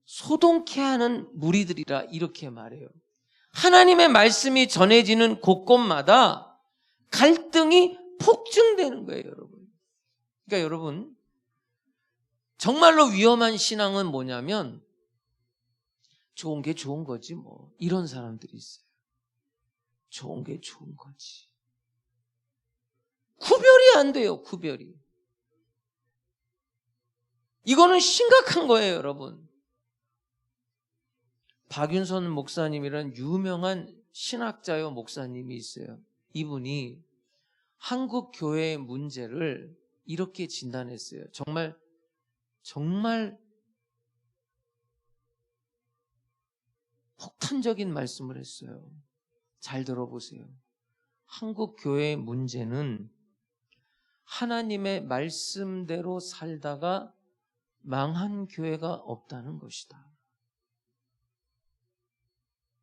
Speaker 2: 소동케 하는 무리들이라 이렇게 말해요. 하나님의 말씀이 전해지는 곳곳마다 갈등이 폭증되는 거예요, 여러분. 그러니까 여러분, 정말로 위험한 신앙은 뭐냐면 좋은 게 좋은 거지 뭐 이런 사람들이 있어요. 좋은 게 좋은 거지. 구별이 안 돼요, 구별이. 이거는 심각한 거예요, 여러분. 박윤선 목사님이라는 유명한 신학자요 목사님이 있어요. 이분이 한국 교회의 문제를 이렇게 진단했어요. 정말 폭탄적인 말씀을 했어요. 잘 들어보세요. 한국 교회의 문제는 하나님의 말씀대로 살다가 망한 교회가 없다는 것이다.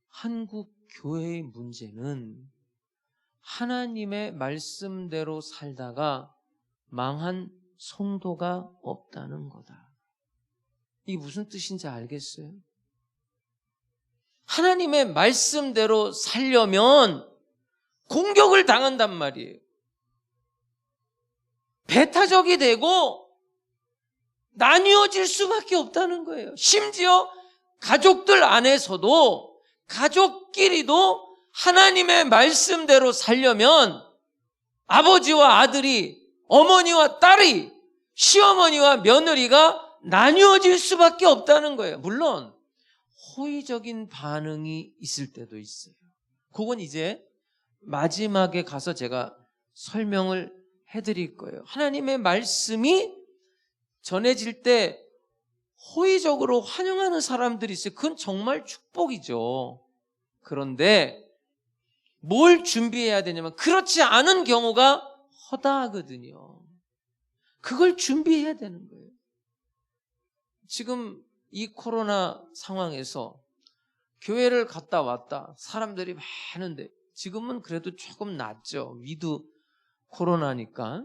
Speaker 2: 한국 교회의 문제는 하나님의 말씀대로 살다가 망한 성도가 없다는 거다. 이게 무슨 뜻인지 알겠어요? 하나님의 말씀대로 살려면 공격을 당한단 말이에요. 배타적이 되고 나뉘어질 수밖에 없다는 거예요. 심지어 가족들 안에서도 가족끼리도 하나님의 말씀대로 살려면 아버지와 아들이, 어머니와 딸이, 시어머니와 며느리가 나뉘어질 수밖에 없다는 거예요. 물론 호의적인 반응이 있을 때도 있어요. 그건 이제 마지막에 가서 제가 설명을 해드릴 거예요. 하나님의 말씀이 전해질 때 호의적으로 환영하는 사람들이 있어요. 그건 정말 축복이죠. 그런데 뭘 준비해야 되냐면 그렇지 않은 경우가 허다하거든요. 그걸 준비해야 되는 거예요. 지금 이 코로나 상황에서 교회를 갔다 왔다 사람들이 많은데 지금은 그래도 조금 낫죠. 위드 코로나니까.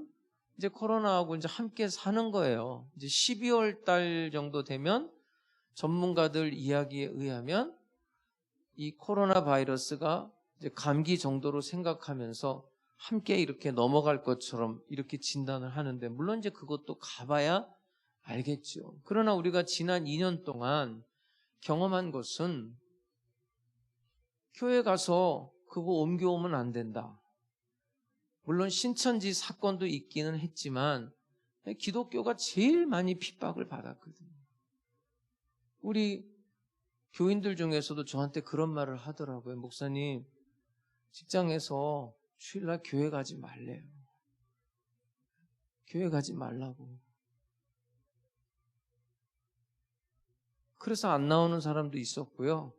Speaker 2: 이제 코로나하고 이제 함께 사는 거예요. 이제 12월 달 정도 되면 전문가들 이야기에 의하면 이 코로나 바이러스가 이제 감기 정도로 생각하면서 함께 이렇게 넘어갈 것처럼 이렇게 진단을 하는데 물론 이제 그것도 가봐야 알겠죠. 그러나 우리가 지난 2년 동안 경험한 것은 교회 가서 그거 옮겨오면 안 된다. 물론 신천지 사건도 있기는 했지만 기독교가 제일 많이 핍박을 받았거든요. 우리 교인들 중에서도 저한테 그런 말을 하더라고요. 목사님, 직장에서 주일날 교회 가지 말래요. 교회 가지 말라고. 그래서 안 나오는 사람도 있었고요.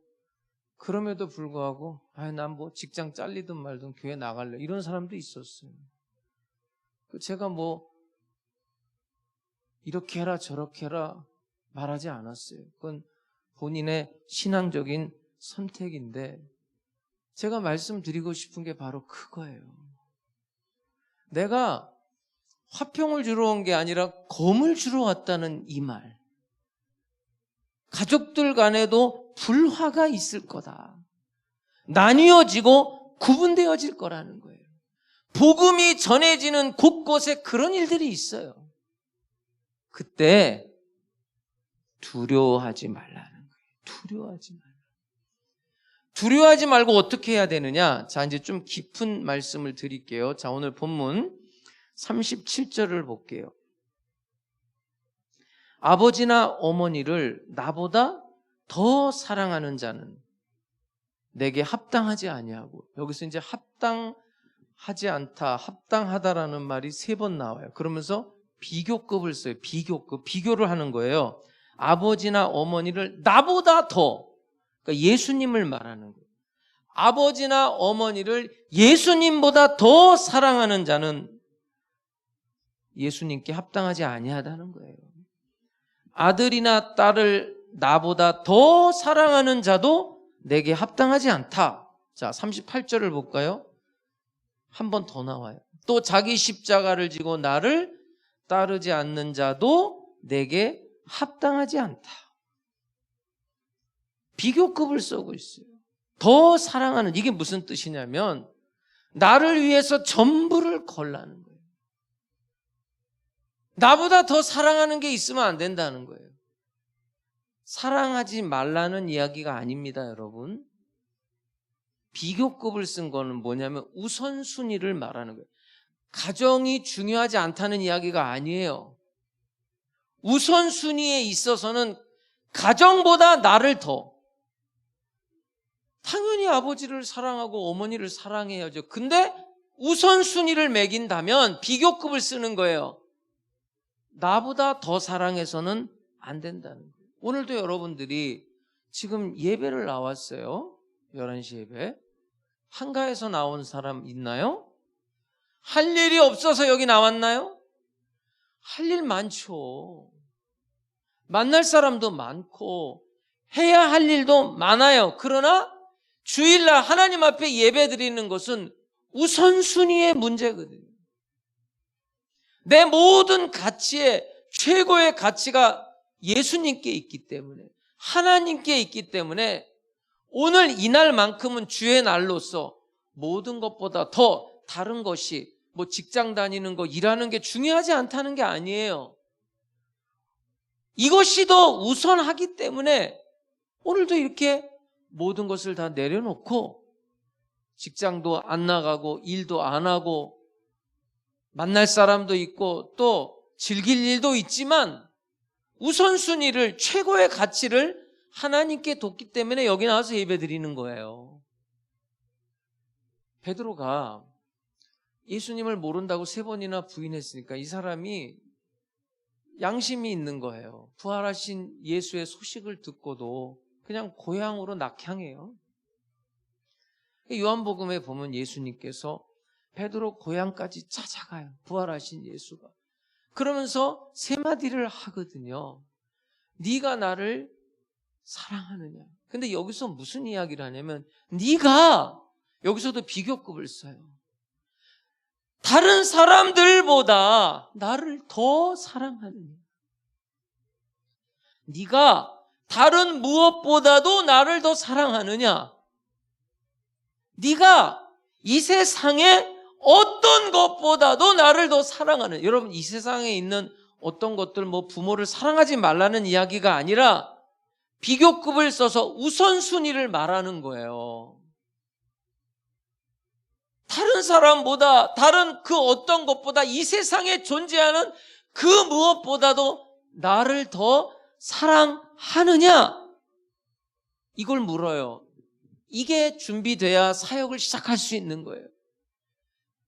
Speaker 2: 그럼에도 불구하고 난 뭐 직장 잘리든 말든 교회 나갈래 이런 사람도 있었어요. 제가 뭐 이렇게 해라 저렇게 해라 말하지 않았어요. 그건 본인의 신앙적인 선택인데 제가 말씀드리고 싶은 게 바로 그거예요. 내가 화평을 주러 온 게 아니라 검을 주러 왔다는 이 말. 가족들 간에도 불화가 있을 거다. 나뉘어지고 구분되어질 거라는 거예요. 복음이 전해지는 곳곳에 그런 일들이 있어요. 그때 두려워하지 말라는 거예요. 두려워하지 말라. 두려워하지 말고 어떻게 해야 되느냐? 자, 이제 좀 깊은 말씀을 드릴게요. 자, 오늘 본문 37절을 볼게요. 아버지나 어머니를 나보다 더 사랑하는 자는 내게 합당하지 아니하고, 여기서 이제 합당하지 않다, 합당하다라는 말이 3번 나와요. 그러면서 비교급을 써요. 비교급, 비교를 하는 거예요. 아버지나 어머니를 나보다 더, 그러니까 예수님을 말하는 거예요. 아버지나 어머니를 예수님보다 더 사랑하는 자는 예수님께 합당하지 아니하다는 거예요. 아들이나 딸을 나보다 더 사랑하는 자도 내게 합당하지 않다. 자, 38절을 볼까요? 한 번 더 나와요. 또 자기 십자가를 지고 나를 따르지 않는 자도 내게 합당하지 않다. 비교급을 쓰고 있어요. 더 사랑하는, 이게 무슨 뜻이냐면 나를 위해서 전부를 걸라는 거예요. 나보다 더 사랑하는 게 있으면 안 된다는 거예요. 사랑하지 말라는 이야기가 아닙니다, 여러분. 비교급을 쓴 거는 뭐냐면 우선순위를 말하는 거예요. 가정이 중요하지 않다는 이야기가 아니에요. 우선순위에 있어서는 가정보다 나를 더. 당연히 아버지를 사랑하고 어머니를 사랑해야죠. 근데 우선순위를 매긴다면 비교급을 쓰는 거예요. 나보다 더 사랑해서는 안 된다는 거예요. 오늘도 여러분들이 지금 예배를 나왔어요. 11시 예배. 한가에서 나온 사람 있나요? 할 일이 없어서 여기 나왔나요? 할 일 많죠. 만날 사람도 많고 해야 할 일도 많아요. 그러나 주일날 하나님 앞에 예배 드리는 것은 우선순위의 문제거든요. 내 모든 가치의 최고의 가치가 예수님께 있기 때문에, 하나님께 있기 때문에 오늘 이날만큼은 주의 날로서 모든 것보다 더 다른 것이 뭐 직장 다니는 거, 일하는 게 중요하지 않다는 게 아니에요. 이것이 더 우선하기 때문에 오늘도 이렇게 모든 것을 다 내려놓고 직장도 안 나가고 일도 안 하고 만날 사람도 있고 또 즐길 일도 있지만 우선순위를, 최고의 가치를 하나님께 뒀기 때문에 여기 나와서 예배 드리는 거예요. 베드로가 예수님을 모른다고 3번이나 부인했으니까 이 사람이 양심이 있는 거예요. 부활하신 예수의 소식을 듣고도 그냥 고향으로 낙향해요. 요한복음에 보면 예수님께서 베드로 고향까지 찾아가요. 부활하신 예수가. 그러면서 3마디를 하거든요. 네가 나를 사랑하느냐. 근데 여기서 무슨 이야기를 하냐면 네가, 여기서도 비교급을 써요. 다른 사람들보다 나를 더 사랑하느냐. 네가 다른 무엇보다도 나를 더 사랑하느냐. 네가 이 세상에 어떤 것보다도 나를 더 사랑하느냐. 여러분, 이 세상에 있는 어떤 것들, 뭐 부모를 사랑하지 말라는 이야기가 아니라 비교급을 써서 우선순위를 말하는 거예요. 다른 사람보다, 다른 그 어떤 것보다 이 세상에 존재하는 그 무엇보다도 나를 더 사랑하느냐? 이걸 물어요. 이게 준비돼야 사역을 시작할 수 있는 거예요.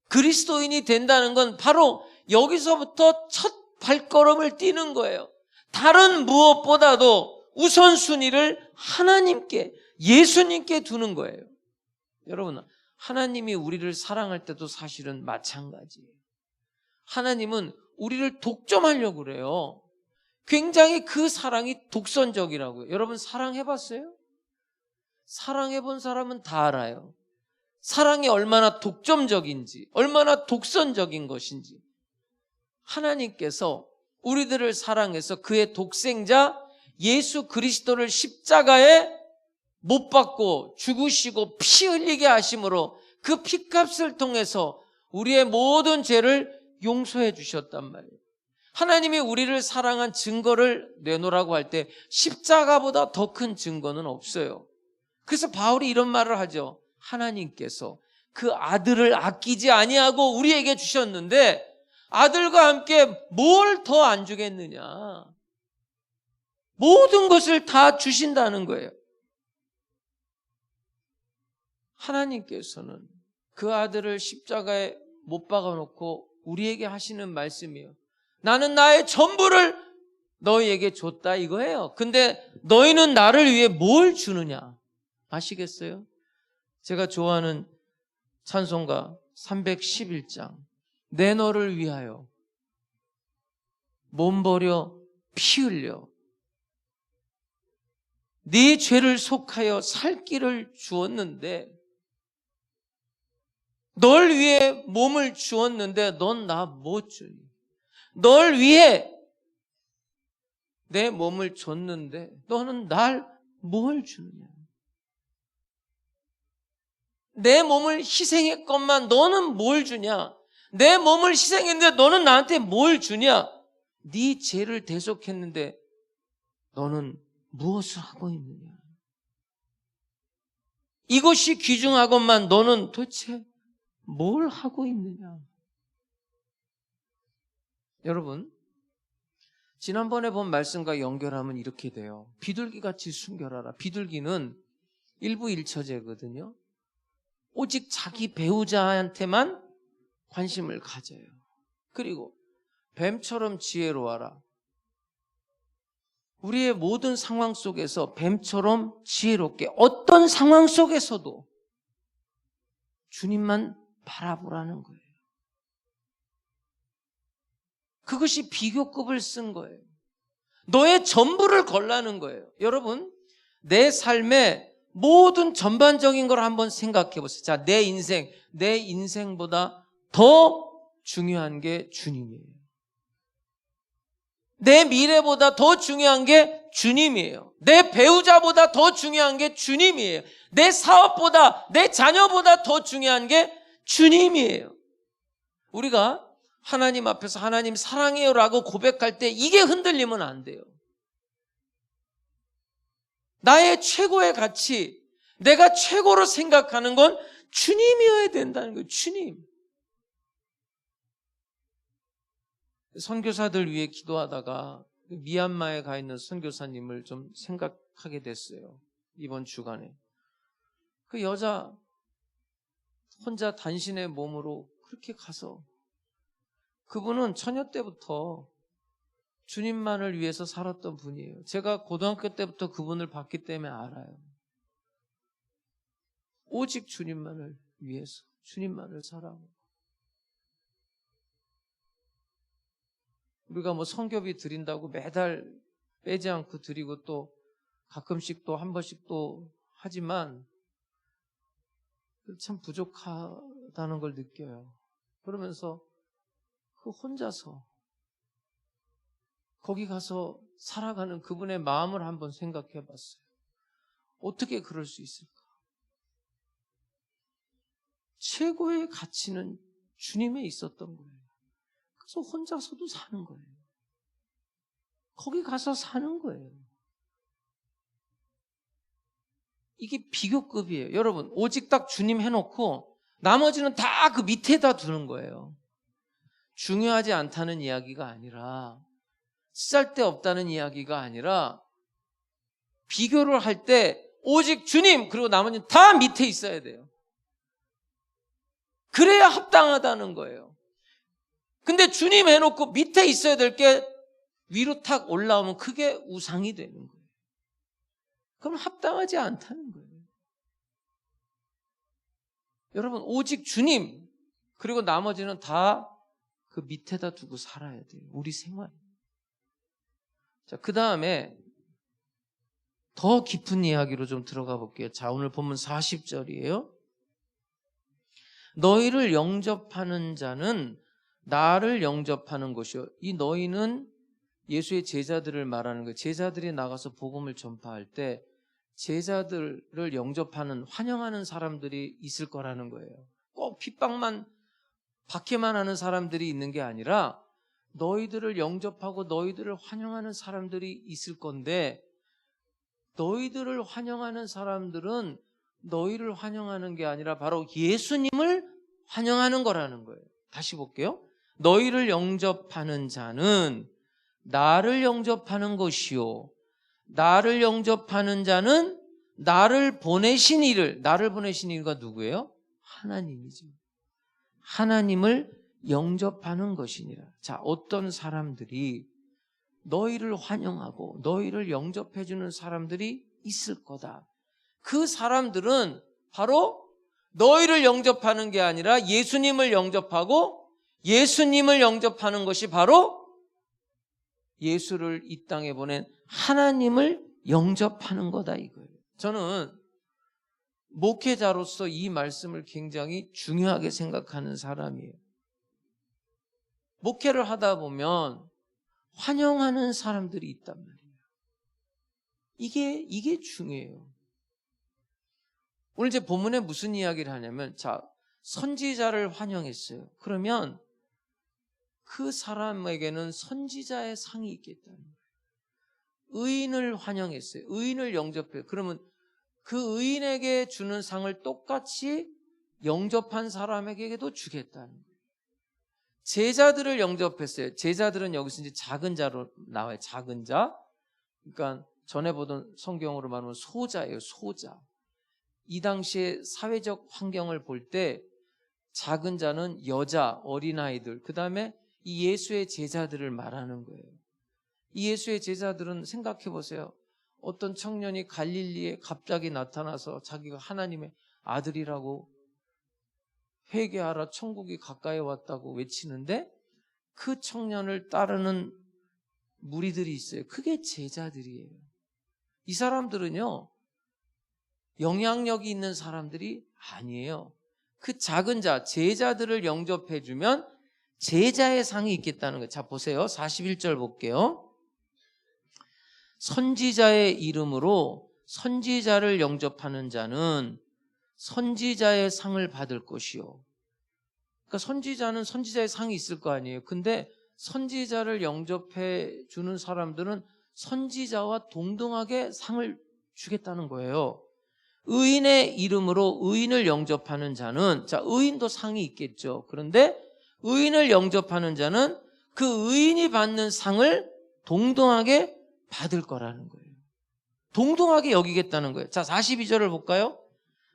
Speaker 2: 그리스도인이 된다는 건 바로 여기서부터 첫 발걸음을 띄는 거예요. 다른 무엇보다도 우선순위를 하나님께, 예수님께 두는 거예요. 여러분, 하나님이 우리를 사랑할 때도 사실은 마찬가지예요. 하나님은 우리를 독점하려고 그래요. 굉장히 그 사랑이 독선적이라고요. 여러분, 사랑해봤어요? 사랑해본 사람은 다 알아요. 사랑이 얼마나 독점적인지, 얼마나 독선적인 것인지. 하나님께서 우리들을 사랑해서 그의 독생자 예수 그리스도를 십자가에 못 박고 죽으시고 피 흘리게 하심으로 그 피값을 통해서 우리의 모든 죄를 용서해 주셨단 말이에요. 하나님이 우리를 사랑한 증거를 내놓으라고 할 때 십자가보다 더 큰 증거는 없어요. 그래서 바울이 이런 말을 하죠. 하나님께서 그 아들을 아끼지 아니하고 우리에게 주셨는데 아들과 함께 뭘 더 안 주겠느냐. 모든 것을 다 주신다는 거예요. 하나님께서는 그 아들을 십자가에 못 박아놓고 우리에게 하시는 말씀이에요. 나는 나의 전부를 너희에게 줬다 이거예요. 근데 너희는 나를 위해 뭘 주느냐 아시겠어요? 제가 좋아하는 찬송가 311장 내 너를 위하여 몸 버려 피 흘려 네 죄를 속하여 살 길을 주었는데 널 위해 몸을 주었는데 넌 나 못 주니. 널 위해 내 몸을 줬는데 너는 날 뭘 주느냐. 내 몸을 희생했건만 너는 뭘 주냐. 내 몸을 희생했는데 너는 나한테 뭘 주냐. 네 죄를 대속했는데 너는 무엇을 하고 있느냐. 이것이 귀중하건만 너는 도대체 뭘 하고 있느냐. 여러분, 지난번에 본 말씀과 연결하면 이렇게 돼요. 비둘기같이 순결하라. 비둘기는 일부일처제거든요. 오직 자기 배우자한테만 관심을 가져요. 그리고 뱀처럼 지혜로워라. 우리의 모든 상황 속에서 뱀처럼 지혜롭게 어떤 상황 속에서도 주님만 바라보라는 거예요. 그것이 비교급을 쓴 거예요. 너의 전부를 걸라는 거예요. 여러분, 내 삶의 모든 전반적인 걸 한번 생각해 보세요. 자, 내 인생보다 더 중요한 게 주님이에요. 내 미래보다 더 중요한 게 주님이에요. 내 배우자보다 더 중요한 게 주님이에요. 내 사업보다, 내 자녀보다 더 중요한 게 주님이에요. 우리가 하나님 앞에서 하나님 사랑해요라고 고백할 때 이게 흔들리면 안 돼요. 나의 최고의 가치, 내가 최고로 생각하는 건 주님이어야 된다는 거예요. 주님. 선교사들 위해 기도하다가 미얀마에 가 있는 선교사님을 좀 생각하게 됐어요. 이번 주간에. 그 여자 혼자 단신의 몸으로 그렇게 가서 그분은 처녀 때부터 주님만을 위해서 살았던 분이에요. 제가 고등학교 때부터 그분을 봤기 때문에 알아요. 오직 주님만을 위해서, 주님만을 사랑하고. 우리가 뭐 성교비 드린다고 매달 빼지 않고 드리고 또 가끔씩 또 한 번씩 또 하지만 참 부족하다는 걸 느껴요. 그러면서 그 혼자서 거기 가서 살아가는 그분의 마음을 한번 생각해 봤어요. 어떻게 그럴 수 있을까? 최고의 가치는 주님에 있었던 거예요. 그래서 혼자서도 사는 거예요. 거기 가서 사는 거예요. 이게 비교급이에요. 여러분, 오직 딱 주님 해놓고 나머지는 다 그 밑에다 두는 거예요. 중요하지 않다는 이야기가 아니라, 쓰잘데없다는 이야기가 아니라, 비교를 할 때 오직 주님 그리고 나머지는 다 밑에 있어야 돼요. 그래야 합당하다는 거예요. 근데 주님 해놓고 밑에 있어야 될 게 위로 탁 올라오면 그게 우상이 되는 거예요. 그럼 합당하지 않다는 거예요. 여러분, 오직 주님 그리고 나머지는 다 그 밑에다 두고 살아야 돼요. 우리 생활. 자, 그 다음에 더 깊은 이야기로 좀 들어가 볼게요. 자, 오늘 본문 40절이에요. 너희를 영접하는 자는 나를 영접하는 것이요. 이 너희는 예수의 제자들을 말하는 거예요. 제자들이 나가서 복음을 전파할 때 제자들을 영접하는, 환영하는 사람들이 있을 거라는 거예요. 꼭 핍박만, 박해만 하는 사람들이 있는 게 아니라 너희들을 영접하고 너희들을 환영하는 사람들이 있을 건데, 너희들을 환영하는 사람들은 너희를 환영하는 게 아니라 바로 예수님을 환영하는 거라는 거예요. 다시 볼게요. 너희를 영접하는 자는 나를 영접하는 것이요, 나를 영접하는 자는 나를 보내신 이를, 나를 보내신 이가 누구예요? 하나님이죠. 하나님을 영접하는 것이니라. 자, 어떤 사람들이 너희를 환영하고 너희를 영접해주는 사람들이 있을 거다. 그 사람들은 바로 너희를 영접하는 게 아니라 예수님을 영접하고, 예수님을 영접하는 것이 바로 예수를 이 땅에 보낸 하나님을 영접하는 거다 이거예요. 저는 목회자로서 이 말씀을 굉장히 중요하게 생각하는 사람이에요. 목회를 하다 보면 환영하는 사람들이 있단 말이에요. 이게 중요해요. 오늘 이제 본문에 무슨 이야기를 하냐면, 자, 선지자를 환영했어요. 그러면 그 사람에게는 선지자의 상이 있겠다는 거예요. 의인을 환영했어요. 의인을 영접해요. 그러면 그 의인에게 주는 상을 똑같이 영접한 사람에게도 주겠다는 거예요. 제자들을 영접했어요. 제자들은 여기서 이제 작은 자로 나와요. 작은 자. 그러니까 전에 보던 성경으로 말하면 소자예요. 소자. 이 당시에 사회적 환경을 볼 때 작은 자는 여자, 어린아이들, 그 다음에 이 예수의 제자들을 말하는 거예요. 이 예수의 제자들은 생각해 보세요. 어떤 청년이 갈릴리에 갑자기 나타나서 자기가 하나님의 아들이라고 회개하라 천국이 가까이 왔다고 외치는데 그 청년을 따르는 무리들이 있어요. 그게 제자들이에요. 이 사람들은요, 영향력이 있는 사람들이 아니에요. 그 작은 자, 제자들을 영접해주면 제자의 상이 있겠다는 거예요. 자, 보세요. 41절 볼게요. 선지자의 이름으로 선지자를 영접하는 자는 선지자의 상을 받을 것이요. 그러니까 선지자는 선지자의 상이 있을 거 아니에요. 근데 선지자를 영접해 주는 사람들은 선지자와 동등하게 상을 주겠다는 거예요. 의인의 이름으로 의인을 영접하는 자는, 자, 의인도 상이 있겠죠. 그런데 의인을 영접하는 자는 그 의인이 받는 상을 동등하게 받을 거라는 거예요. 동등하게 여기겠다는 거예요. 자, 42절을 볼까요?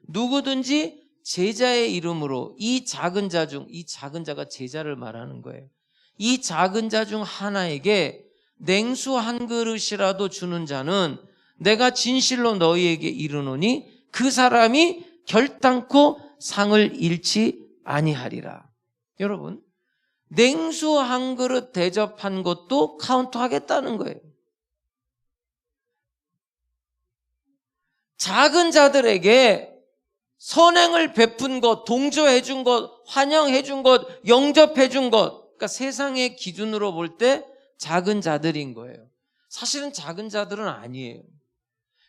Speaker 2: 누구든지 제자의 이름으로 이 작은 자 중, 이 작은 자가 제자를 말하는 거예요. 이 작은 자 중 하나에게 냉수 한 그릇이라도 주는 자는 내가 진실로 너희에게 이르노니 그 사람이 결단코 상을 잃지 아니하리라. 여러분, 냉수 한 그릇 대접한 것도 카운트하겠다는 거예요. 작은 자들에게 선행을 베푼 것, 동조해 준 것, 환영해 준 것, 영접해 준 것, 그러니까 세상의 기준으로 볼 때 작은 자들인 거예요. 사실은 작은 자들은 아니에요.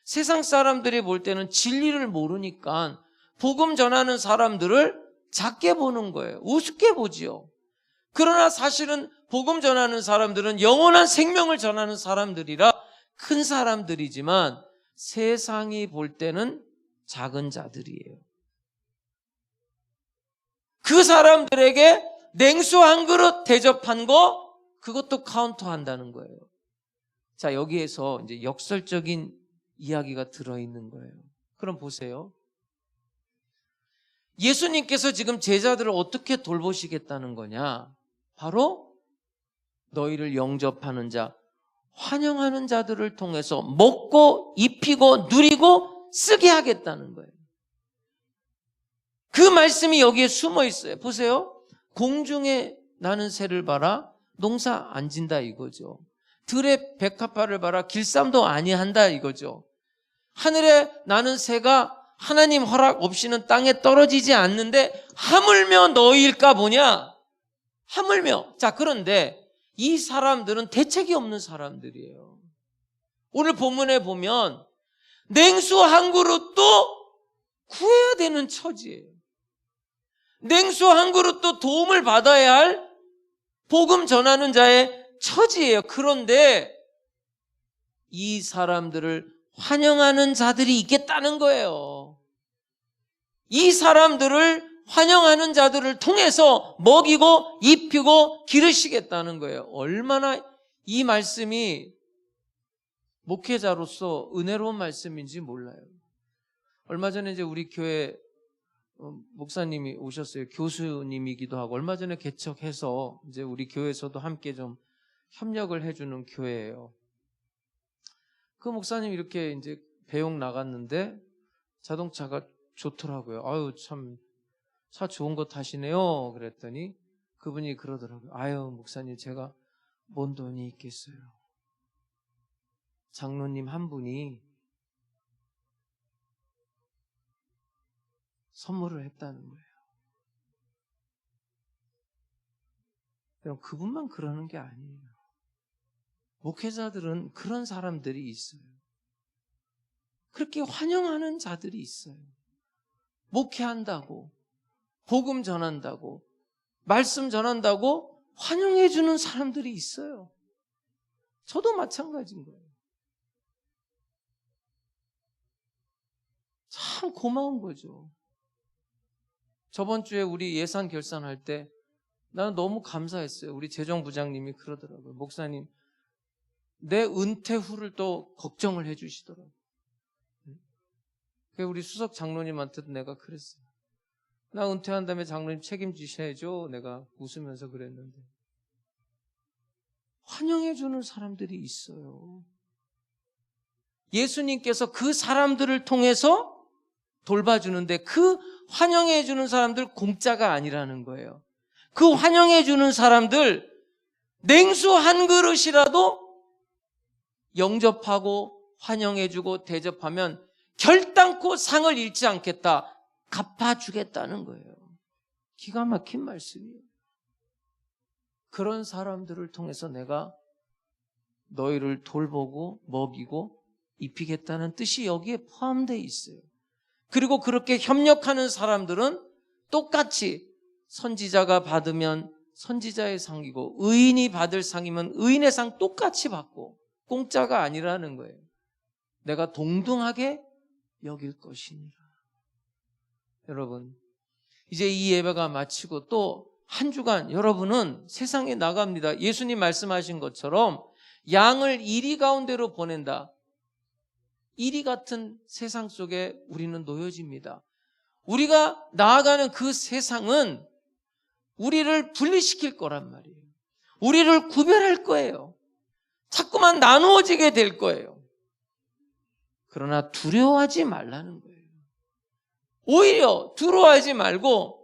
Speaker 2: 세상 사람들이 볼 때는 진리를 모르니까 복음 전하는 사람들을 작게 보는 거예요. 우습게 보지요. 그러나 사실은 복음 전하는 사람들은 영원한 생명을 전하는 사람들이라 큰 사람들이지만 세상이 볼 때는 작은 자들이에요. 그 사람들에게 냉수 한 그릇 대접한 거, 그것도 카운트한다는 거예요. 자, 여기에서 이제 역설적인 이야기가 들어있는 거예요. 그럼 보세요. 예수님께서 지금 제자들을 어떻게 돌보시겠다는 거냐? 바로 너희를 영접하는 자, 환영하는 자들을 통해서 먹고 입히고 누리고 쓰게 하겠다는 거예요. 그 말씀이 여기에 숨어 있어요. 보세요. 공중에 나는 새를 봐라. 농사 안 진다 이거죠. 들의 백합화를 봐라. 길쌈도 아니한다 이거죠. 하늘에 나는 새가 하나님 허락 없이는 땅에 떨어지지 않는데 하물며 너희일까 보냐? 하물며. 자, 그런데 이 사람들은 대책이 없는 사람들이에요. 오늘 본문에 보면 냉수 한 그릇도 구해야 되는 처지예요. 냉수 한 그릇도 도움을 받아야 할 복음 전하는 자의 처지예요. 그런데 이 사람들을 환영하는 자들이 있겠다는 거예요. 이 사람들을 환영하는 자들을 통해서 먹이고 입히고 기르시겠다는 거예요. 얼마나 이 말씀이 목회자로서 은혜로운 말씀인지 몰라요. 얼마 전에 이제 우리 교회 목사님이 오셨어요. 교수님이기도 하고 얼마 전에 개척해서 이제 우리 교회에서도 함께 좀 협력을 해주는 교회예요. 그 목사님 이렇게 이제 배웅 나갔는데 자동차가 좋더라고요. 아유 참 차 좋은 거 타시네요. 그랬더니 그분이 그러더라고요. 아유 목사님 제가 뭔 돈이 있겠어요. 장로님 한 분이 선물을 했다는 거예요. 그럼 그분만 그러는 게 아니에요. 목회자들은 그런 사람들이 있어요. 그렇게 환영하는 자들이 있어요. 목회한다고, 복음 전한다고, 말씀 전한다고 환영해 주는 사람들이 있어요. 저도 마찬가지인 거예요. 참 고마운 거죠. 저번 주에 우리 예산 결산할 때 나는 너무 감사했어요. 우리 재정부장님이 그러더라고요. 목사님, 내 은퇴 후를 또 걱정을 해 주시더라고요. 우리 수석 장로님한테도 내가 그랬어요. 나 은퇴한 다음에 장로님 책임지셔야죠. 내가 웃으면서 그랬는데. 환영해 주는 사람들이 있어요. 예수님께서 그 사람들을 통해서 돌봐주는데 그 환영해주는 사람들 공짜가 아니라는 거예요. 그 환영해주는 사람들 냉수 한 그릇이라도 영접하고 환영해주고 대접하면 결단코 상을 잃지 않겠다, 갚아주겠다는 거예요. 기가 막힌 말씀이에요. 그런 사람들을 통해서 내가 너희를 돌보고 먹이고 입히겠다는 뜻이 여기에 포함되어 있어요. 그리고 그렇게 협력하는 사람들은 똑같이 선지자가 받으면 선지자의 상이고 의인이 받을 상이면 의인의 상 똑같이 받고 공짜가 아니라는 거예요. 내가 동등하게 여길 것이니라. 여러분, 이제 이 예배가 마치고 또 한 주간 여러분은 세상에 나갑니다. 예수님 말씀하신 것처럼 양을 이리 가운데로 보낸다. 이리 같은 세상 속에 우리는 놓여집니다. 우리가 나아가는 그 세상은 우리를 분리시킬 거란 말이에요. 우리를 구별할 거예요. 자꾸만 나누어지게 될 거예요. 그러나 두려워하지 말라는 거예요. 오히려 두려워하지 말고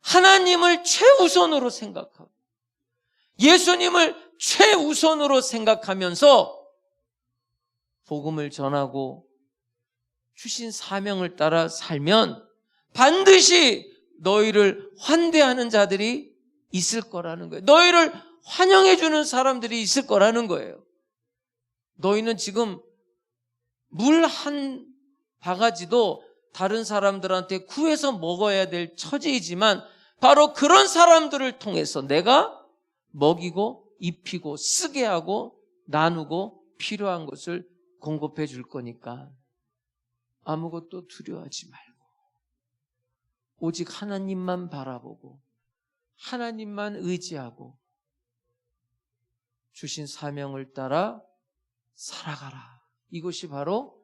Speaker 2: 하나님을 최우선으로 생각하고 예수님을 최우선으로 생각하면서 복음을 전하고 주신 사명을 따라 살면 반드시 너희를 환대하는 자들이 있을 거라는 거예요. 너희를 환영해 주는 사람들이 있을 거라는 거예요. 너희는 지금 물 한 바가지도 다른 사람들한테 구해서 먹어야 될 처지이지만 바로 그런 사람들을 통해서 내가 먹이고 입히고 쓰게 하고 나누고 필요한 것을 공급해 줄 거니까 아무것도 두려워하지 말고 오직 하나님만 바라보고 하나님만 의지하고 주신 사명을 따라 살아가라. 이것이 바로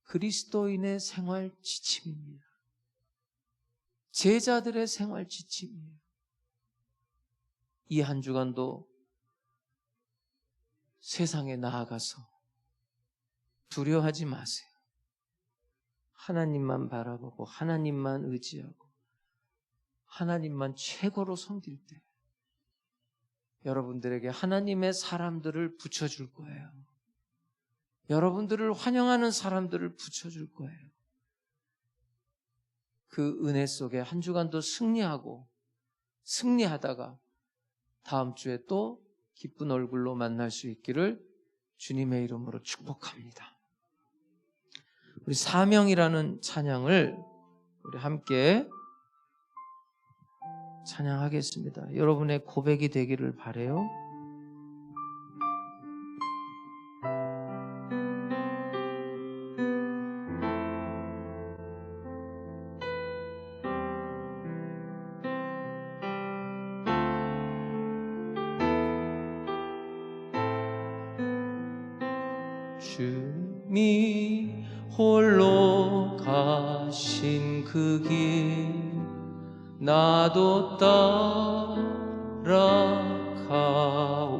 Speaker 2: 그리스도인의 생활 지침입니다. 제자들의 생활 지침이에요. 이 한 주간도 세상에 나아가서 두려워하지 마세요. 하나님만 바라보고 하나님만 의지하고 하나님만 최고로 섬길 때 여러분들에게 하나님의 사람들을 붙여줄 거예요. 여러분들을 환영하는 사람들을 붙여줄 거예요. 그 은혜 속에 한 주간도 승리하다가 다음 주에 또 기쁜 얼굴로 만날 수 있기를 주님의 이름으로 축복합니다. 우리 사명이라는 찬양을 우리 함께 찬양하겠습니다. 여러분의 고백이 되기를 바라요. 주님이 홀로 가신 그 길 나도 따라가오.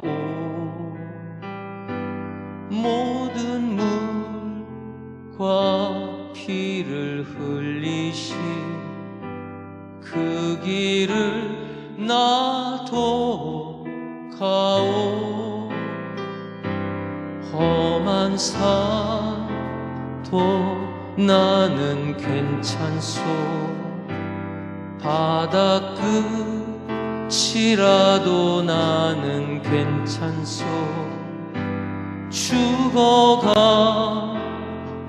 Speaker 2: 모든 물과 피를 흘리신 그 길을 나도 가오. 험한 산도 나는 괜찮소. 바다 끝이라도 나는 괜찮소.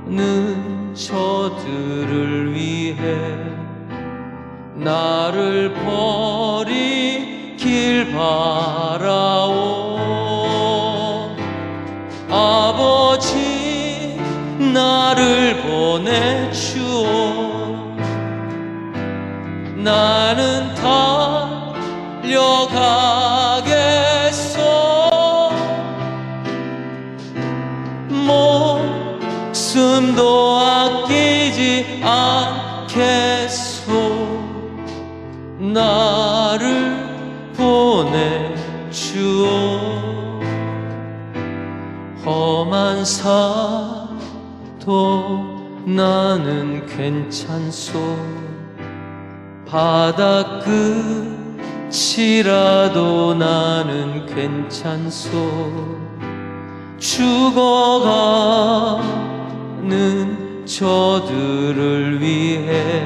Speaker 2: 죽어가는 저들을 위해 나를 버리길 바라오. 아버지 나를 보내주오. 나는 달려가겠소. 목숨도 아끼지 않겠소. 나를 보내주오. 험한 산도 나는 괜찮소. 바다끝이라도 나는 괜찮소. 죽어가는 저들을 위해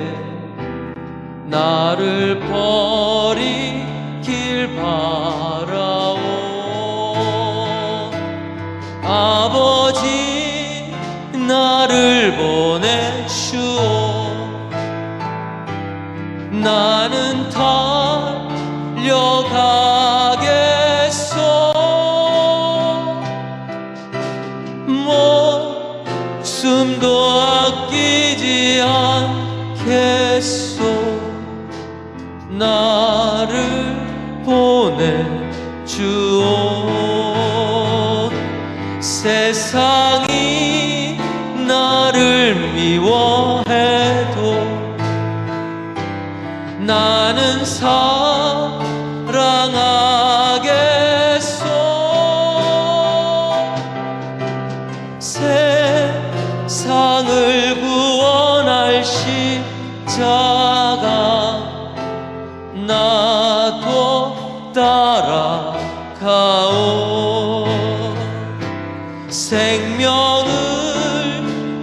Speaker 2: 나를 버리길 바라오. 아버지 나를 보내주오. 나는 달려가겠소. 목숨도 아끼지 않겠소. 나를 보내주오. 세상이 나를 미워해도 나는 사랑하겠소. 세상을 구원할 십자가 나도 따라가오. 생명을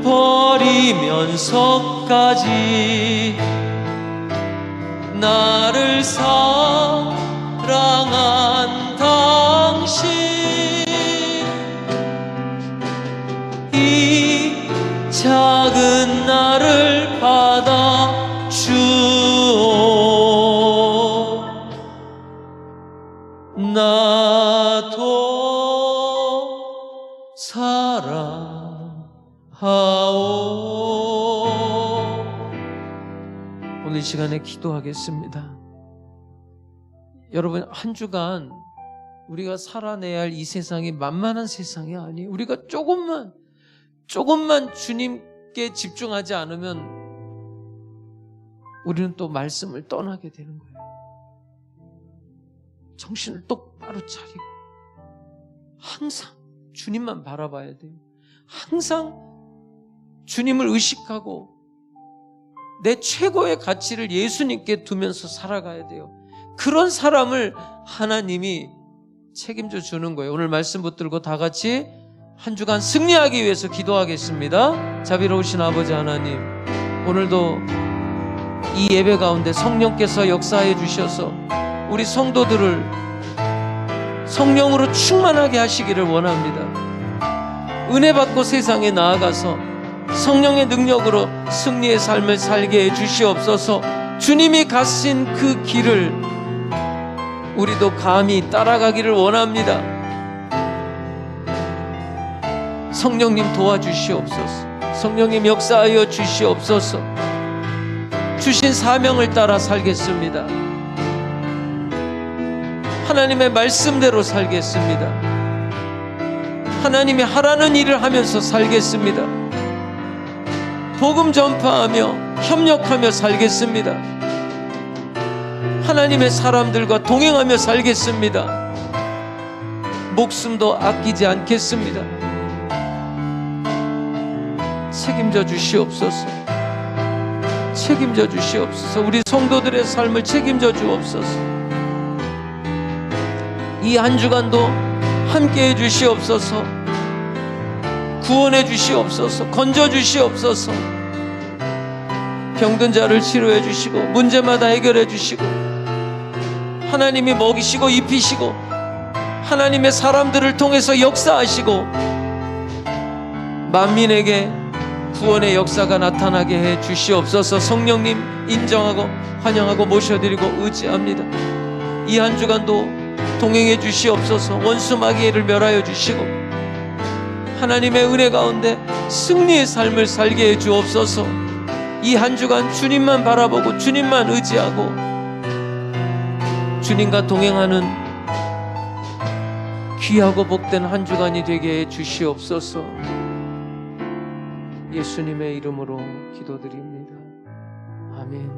Speaker 2: 버리면서까지 나를 사랑한 당신, 이 작은 나를 받아주오. 나도 사랑하오. 오늘 이 시간에 기도하겠습니다. 여러분, 한 주간 우리가 살아내야 할 이 세상이 만만한 세상이 아니에요. 우리가 조금만 주님께 집중하지 않으면 우리는 또 말씀을 떠나게 되는 거예요. 정신을 똑바로 차리고 항상 주님만 바라봐야 돼요. 항상 주님을 의식하고 내 최고의 가치를 예수님께 두면서 살아가야 돼요. 그런 사람을 하나님이 책임져 주는 거예요. 오늘 말씀 붙들고 다 같이 한 주간 승리하기 위해서 기도하겠습니다. 자비로우신 아버지 하나님, 오늘도 이 예배 가운데 성령께서 역사해 주셔서 우리 성도들을 성령으로 충만하게 하시기를 원합니다. 은혜 받고 세상에 나아가서 성령의 능력으로 승리의 삶을 살게 해 주시옵소서. 주님이 가신 그 길을 우리도 감히 따라가기를 원합니다. 성령님 도와주시옵소서. 성령님 역사하여 주시옵소서. 주신 사명을 따라 살겠습니다. 하나님의 말씀대로 살겠습니다. 하나님이 하라는 일을 하면서 살겠습니다. 복음 전파하며 협력하며 살겠습니다. 하나님의 사람들과 동행하며 살겠습니다. 목숨도 아끼지 않겠습니다. 책임져 주시옵소서. 책임져 주시옵소서. 우리 성도들의 삶을 책임져 주옵소서. 이 한 주간도 함께해 주시옵소서. 구원해 주시옵소서. 건져 주시옵소서. 병든 자를 치료해 주시고 문제마다 해결해 주시고 하나님이 먹이시고 입히시고 하나님의 사람들을 통해서 역사하시고 만민에게 구원의 역사가 나타나게 해 주시옵소서. 성령님 인정하고 환영하고 모셔드리고 의지합니다. 이 한 주간도 동행해 주시옵소서. 원수 마귀를 멸하여 주시고 하나님의 은혜 가운데 승리의 삶을 살게 해 주옵소서. 이 한 주간 주님만 바라보고 주님만 의지하고 주님과 동행하는 귀하고 복된 한 주간이 되게 해 주시옵소서. 예수님의 이름으로 기도드립니다. 아멘.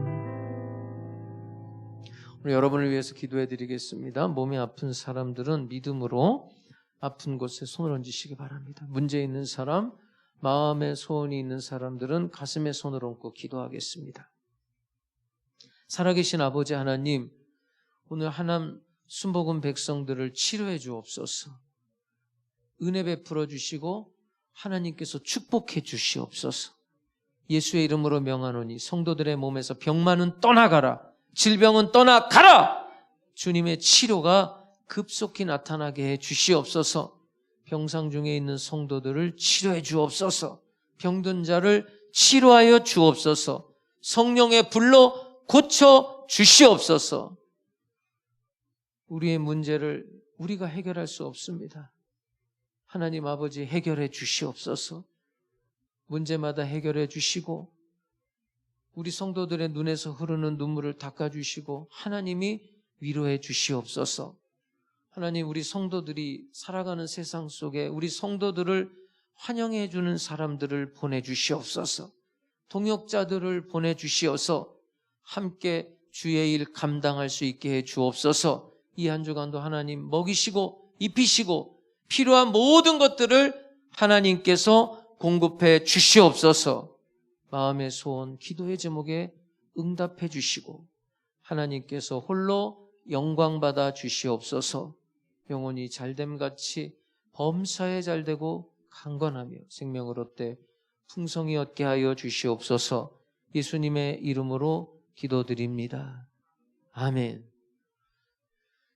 Speaker 2: 오늘 여러분을 위해서 기도해 드리겠습니다. 몸이 아픈 사람들은 믿음으로 아픈 곳에 손을 얹으시기 바랍니다. 문제 있는 사람, 마음의 소원이 있는 사람들은 가슴에 손을 얹고 기도하겠습니다. 살아계신 아버지 하나님, 오늘 하남 순복음 백성들을 치료해 주옵소서. 은혜 베풀어 주시고 하나님께서 축복해 주시옵소서. 예수의 이름으로 명하노니 성도들의 몸에서 병만은 떠나가라. 질병은 떠나가라. 주님의 치료가 급속히 나타나게 해 주시옵소서. 병상 중에 있는 성도들을 치료해 주옵소서. 병든 자를 치료하여 주옵소서. 성령의 불로 고쳐 주시옵소서. 우리의 문제를 우리가 해결할 수 없습니다. 하나님 아버지 해결해 주시옵소서. 문제마다 해결해 주시고 우리 성도들의 눈에서 흐르는 눈물을 닦아주시고 하나님이 위로해 주시옵소서. 하나님, 우리 성도들이 살아가는 세상 속에 우리 성도들을 환영해 주는 사람들을 보내주시옵소서. 동역자들을 보내주시어서 함께 주의 일 감당할 수 있게 해 주옵소서. 이 한 주간도 하나님 먹이시고 입히시고 필요한 모든 것들을 하나님께서 공급해 주시옵소서. 마음의 소원, 기도의 제목에 응답해 주시고 하나님께서 홀로 영광받아 주시옵소서. 영혼이 잘됨같이 범사에 잘되고 강건하며 생명을 얻되 풍성히 얻게 하여 주시옵소서. 예수님의 이름으로 기도드립니다. 아멘.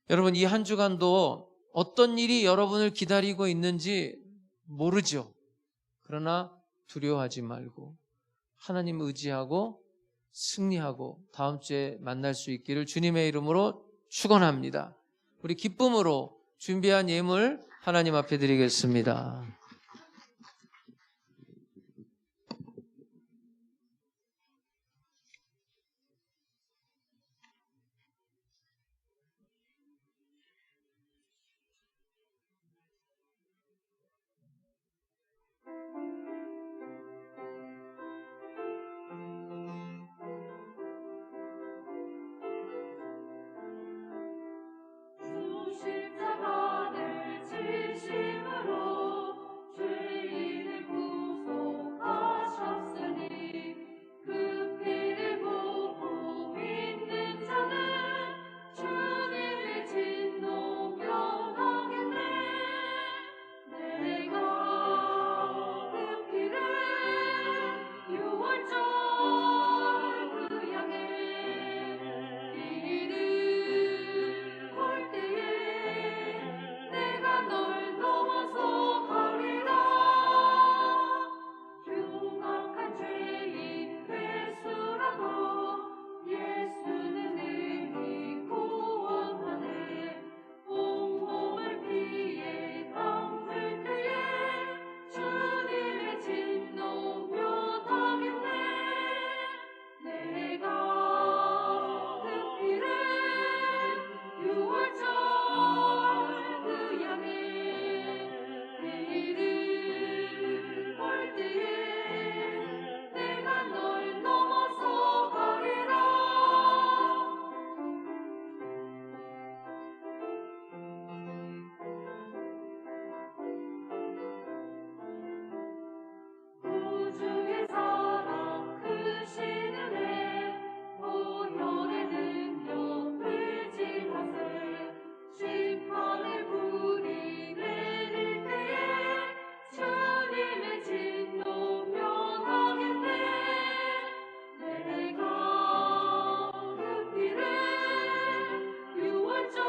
Speaker 2: 여러분, 이 한 주간도 어떤 일이 여러분을 기다리고 있는지 모르죠. 그러나 두려워하지 말고 하나님 의지하고 승리하고 다음 주에 만날 수 있기를 주님의 이름으로 축원합니다. 우리 기쁨으로 준비한 예물 하나님 앞에 드리겠습니다.
Speaker 4: 십자가를 진심으로 죄인을 구속하셨으니 그 피를 보고 믿는 자는 주님의 진노 면하겠네. 내가 그 피를 유월절 그 양의 이름 볼 때에 내가 널 넘어서 가리라. 흉악한 죄인 회수라도 예수는 능히 구원하네. 온몸을 피에 담글 때에 주님의 진노 면하겠네. 내가 그 피를 유월절 그 양의 이름 볼 때에 내가 널 넘어서 가리라. 우주의 사랑 크신 은혜 보혈의 능력 의지하세. 심판의 불이 내릴 때에 주님의 진노 면하겠네. 내가 그 피를 유월절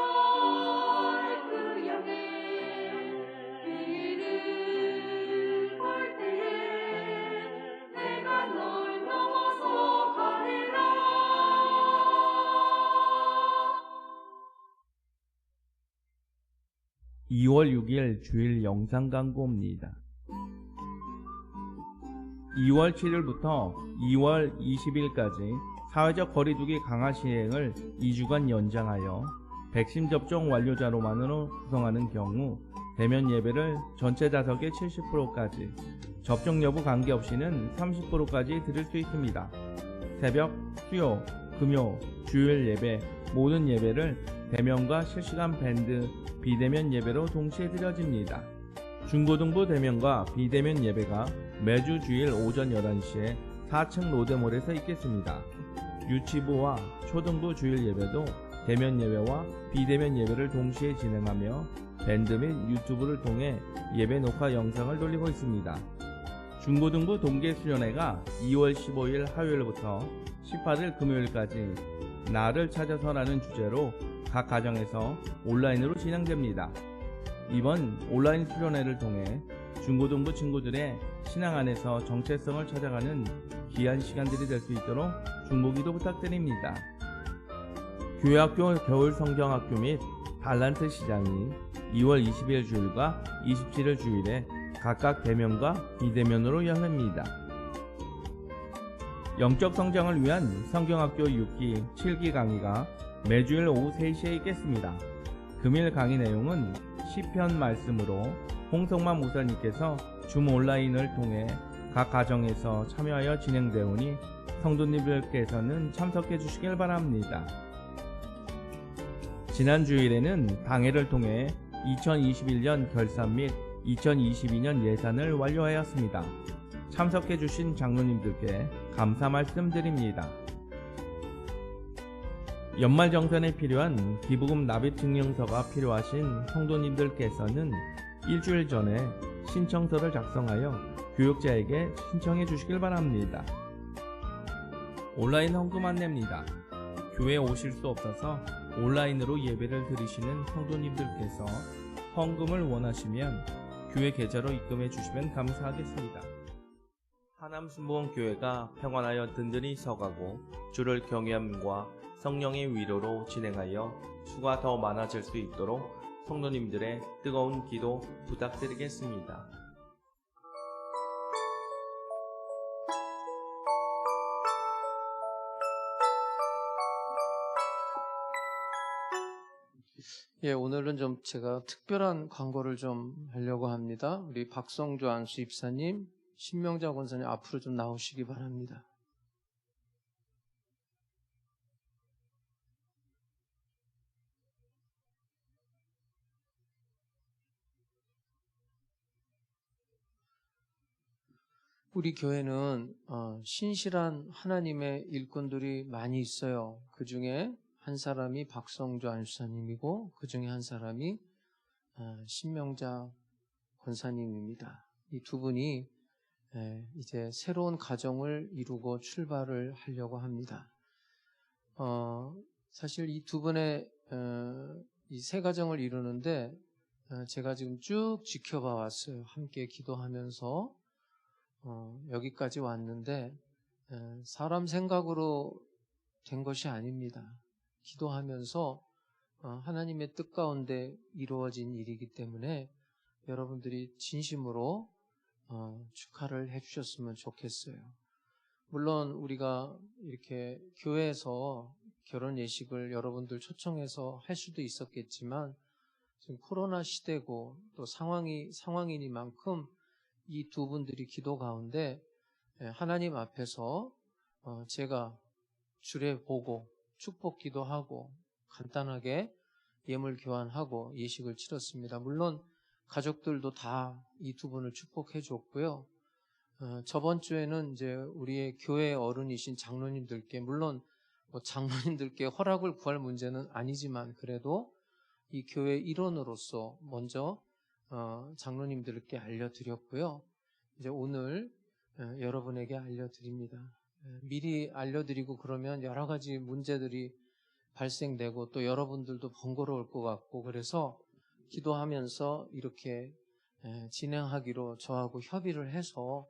Speaker 4: 그 양의 이름 볼 때에 내가 널 넘어서 가리라.
Speaker 5: 2월 6일 주일 영상 광고입니다. 2월 7일부터 2월 20일까지 사회적 거리두기 강화 시행을 2주간 연장하여 백신 접종 완료자로만으로 구성하는 경우 대면 예배를 전체 좌석의 70%까지, 접종 여부 관계없이는 30%까지 드릴 수 있습니다. 새벽, 수요, 금요, 주일 예배, 모든 예배를 대면과 실시간 밴드, 비대면 예배로 동시에 드려집니다. 중고등부 대면과 비대면 예배가 매주 주일 오전 11시에 4층 로데몰에서 있겠습니다. 유치부와 초등부 주일 예배도 대면 예배와 비대면 예배를 동시에 진행하며 밴드 및 유튜브를 통해 예배 녹화 영상을 돌리고 있습니다. 중고등부 동계수련회가 2월 15일 화요일부터 18일 금요일까지 나를 찾아서라는 주제로 각 가정에서 온라인으로 진행됩니다. 이번 온라인 수련회를 통해 중고등부 친구들의 신앙 안에서 정체성을 찾아가는 귀한 시간들이 될 수 있도록 중보기도 부탁드립니다. 교회학교 겨울 성경학교 및 달란트 시장이 2월 20일 주일과 27일 주일에 각각 대면과 비대면으로 열립니다. 영적 성장을 위한 성경학교 6기, 7기 강의가 매주일 오후 3시에 있겠습니다. 금일 강의 내용은 시편 말씀으로 홍성만 목사님께서 줌 온라인을 통해 각 가정에서 참여하여 진행되오니 성도님들께서는 참석해 주시길 바랍니다. 지난 주일에는 당회를 통해 2021년 결산 및 2022년 예산을 완료하였습니다. 참석해 주신 장로님들께 감사 말씀드립니다. 연말정산에 필요한 기부금 납입 증명서가 필요하신 성도님들께서는 일주일 전에 신청서를 작성하여 교육자에게 신청해 주시길 바랍니다. 온라인 헌금 안내입니다. 교회에 오실 수 없어서 온라인으로 예배를 드리시는 성도님들께서 헌금을 원하시면 교회 계좌로 입금해 주시면 감사하겠습니다. 하남순복음교회가 평안하여 든든히 서가고 주를 경외함과 성령의 위로로 진행하여 수가 더 많아질 수 있도록 성도님들의 뜨거운 기도 부탁드리겠습니다.
Speaker 2: 예, 오늘은 좀 제가 특별한 광고를 좀 하려고 합니다. 우리 박성주 안수 입사님, 신명자 권사님 앞으로 좀 나오시기 바랍니다. 우리 교회는 신실한 하나님의 일꾼들이 많이 있어요. 그 중에 한 사람이 박성주 안수사님이고 그 중에 한 사람이 신명자 권사님입니다. 이 두 분이 이제 새로운 가정을 이루고 출발을 하려고 합니다. 사실 이 두 분의 이 새 가정을 이루는데 제가 지금 쭉 지켜봐 왔어요. 함께 기도하면서 여기까지 왔는데 사람 생각으로 된 것이 아닙니다. 기도하면서 하나님의 뜻 가운데 이루어진 일이기 때문에 여러분들이 진심으로 축하를 해주셨으면 좋겠어요. 물론 우리가 이렇게 교회에서 결혼 예식을 여러분들 초청해서 할 수도 있었겠지만 지금 코로나 시대고 또 상황이니만큼 이 두 분들이 기도 가운데 하나님 앞에서 제가 주례 보고 축복 기도하고 간단하게 예물 교환하고 예식을 치렀습니다. 물론 가족들도 다 이 두 분을 축복해 줬고요. 저번 주에는 이제 우리의 교회 어른이신 장로님들께 물론 뭐 장로님들께 허락을 구할 문제는 아니지만 그래도 이 교회 일원으로서 먼저 장로님들께 알려드렸고요. 이제 오늘 여러분에게 알려드립니다. 미리 알려드리고 그러면 여러 가지 문제들이 발생되고 또 여러분들도 번거로울 것 같고 그래서 기도하면서 이렇게 진행하기로 저하고 협의를 해서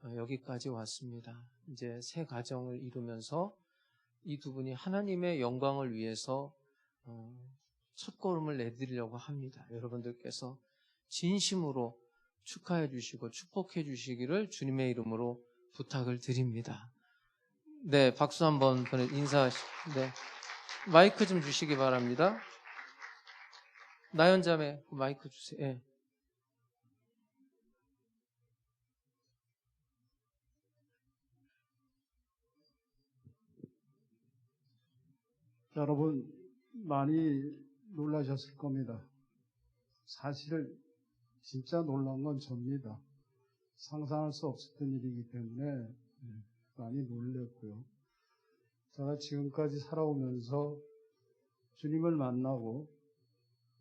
Speaker 2: 여기까지 왔습니다. 이제 새 가정을 이루면서 이 두 분이 하나님의 영광을 위해서 첫걸음을 내드리려고 합니다. 여러분들께서 진심으로 축하해 주시고 축복해 주시기를 주님의 이름으로 부탁을 드립니다. 네, 박수 한번 인사하시고 마이크 좀 주시기 바랍니다. 나연자매 마이크 주세요. 네.
Speaker 6: 여러분 많이 놀라셨을 겁니다. 사실 진짜 놀란 건 접니다. 상상할 수 없었던 일이기 때문에 많이 놀랐고요. 제가 지금까지 살아오면서 주님을 만나고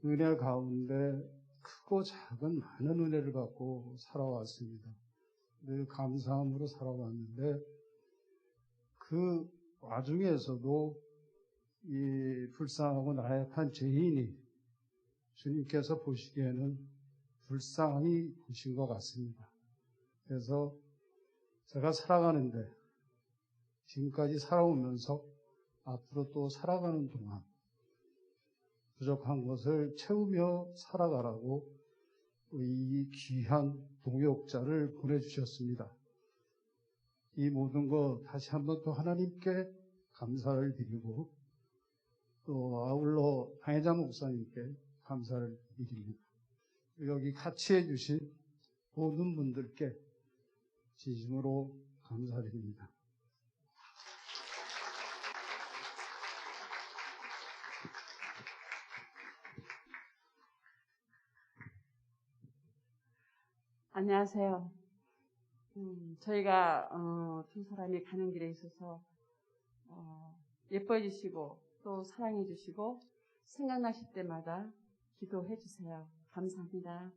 Speaker 6: 은혜 가운데 크고 작은 많은 은혜를 받고 살아왔습니다. 늘 감사함으로 살아왔는데 그 와중에서도 이 불쌍하고 나약한 죄인이 주님께서 보시기에는 불쌍히 보신 것 같습니다. 그래서 제가 살아가는데 지금까지 살아오면서 앞으로 또 살아가는 동안 부족한 것을 채우며 살아가라고 이 귀한 동역자를 보내주셨습니다. 이 모든 것 다시 한번 또 하나님께 감사를 드리고 또 아울러 당회장 목사님께 감사를 드립니다. 여기 같이 해주신 모든 분들께 진심으로 감사드립니다.
Speaker 7: 안녕하세요. 저희가 두 사람이 가는 길에 있어서 예뻐해 주시고 또 사랑해 주시고 생각나실 때마다 기도해 주세요. 감사합니다.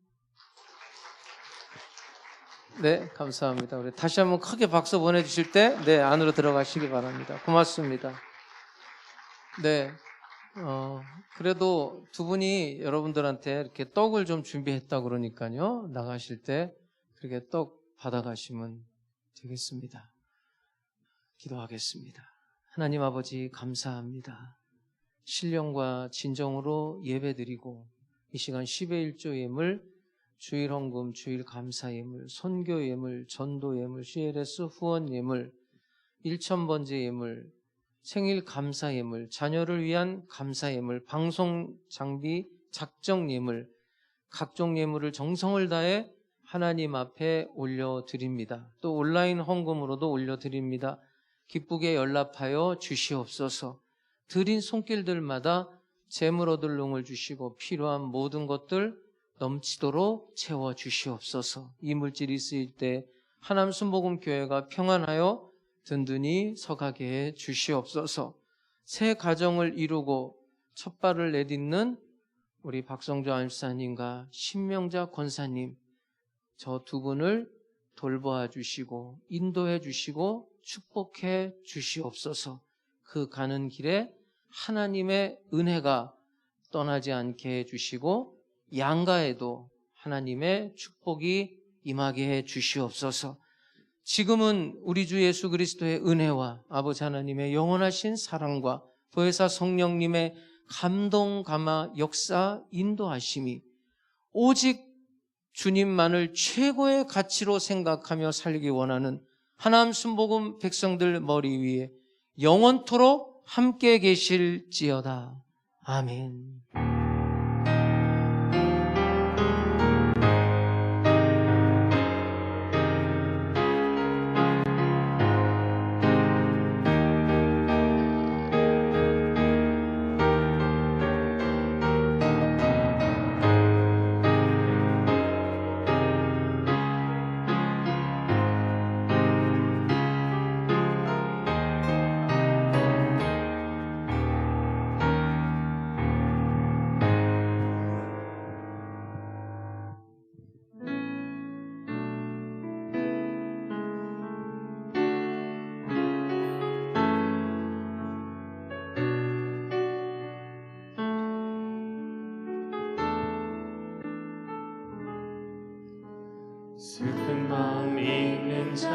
Speaker 2: 네, 감사합니다. 우리 다시 한번 크게 박수 보내주실 때, 네, 안으로 들어가시기 바랍니다. 고맙습니다. 네, 그래도 두 분이 여러분들한테 이렇게 떡을 좀 준비했다 그러니까요. 나가실 때 그렇게 떡 받아가시면 되겠습니다. 기도하겠습니다. 하나님 아버지 감사합니다. 신령과 진정으로 예배드리고 이 시간 10의 1조 예물, 주일 헌금, 주일 감사 예물, 선교 예물, 전도 예물, CLS 후원 예물, 1000번째 예물, 생일 감사 예물, 자녀를 위한 감사 예물, 방송 장비 작정 예물, 각종 예물을 정성을 다해 하나님 앞에 올려드립니다. 또 온라인 헌금으로도 올려드립니다. 기쁘게 연락하여 주시옵소서. 드린 손길들마다 재물 얻을 용을 주시고 필요한 모든 것들 넘치도록 채워주시옵소서. 이 물질이 쓰일 때 하남 순복음교회가 평안하여 든든히 서가게 해 주시옵소서. 새 가정을 이루고 첫 발을 내딛는 우리 박성조 안사님과 신명자 권사님, 저 두 분을 돌보아 주시고 인도해 주시고 축복해 주시옵소서. 그 가는 길에 하나님의 은혜가 떠나지 않게 해주시고 양가에도 하나님의 축복이 임하게 해 주시옵소서. 지금은 우리 주 예수 그리스도의 은혜와 아버지 하나님의 영원하신 사랑과 보혜사 성령님의 감동, 감화, 역사, 인도하심이 오직 주님만을 최고의 가치로 생각하며 살기 원하는 하나님 순복음 백성들 머리 위에 영원토록 함께 계실지어다. 아멘.
Speaker 1: 슬픈 마음 있는 자,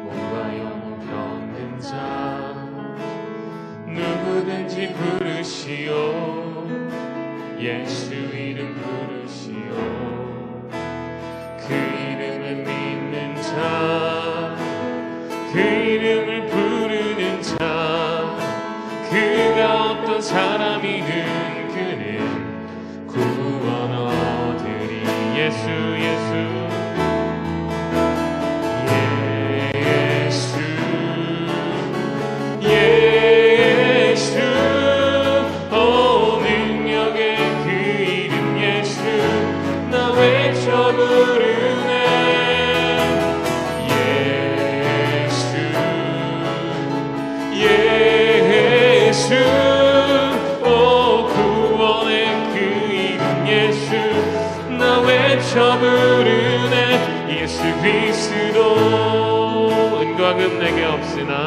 Speaker 1: 몸과 영혼 병든 자, 누구든지 부르시오. 예수 이름 부르시오. 그 이름을 믿는 자, 그 이름을 부르는 자, 그가 어떤 사람이든 그는 구원 얻으리. 예수 예수 예수 오 능력의 그 이름 예수 예수 그리스도. 은과 금 내게 없으나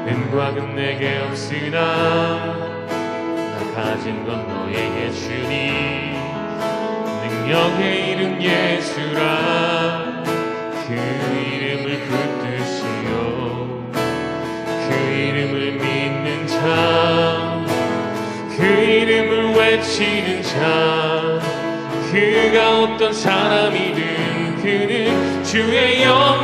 Speaker 1: 은과 금 내게 없으나 나 가진 건 너에게 주니 능력의 이름 예수라. 그 이름을 붙드시오. 그 이름을 믿는 자, 그 이름을 외치는 자, 그가 어떤 사람이든 그는 주의 영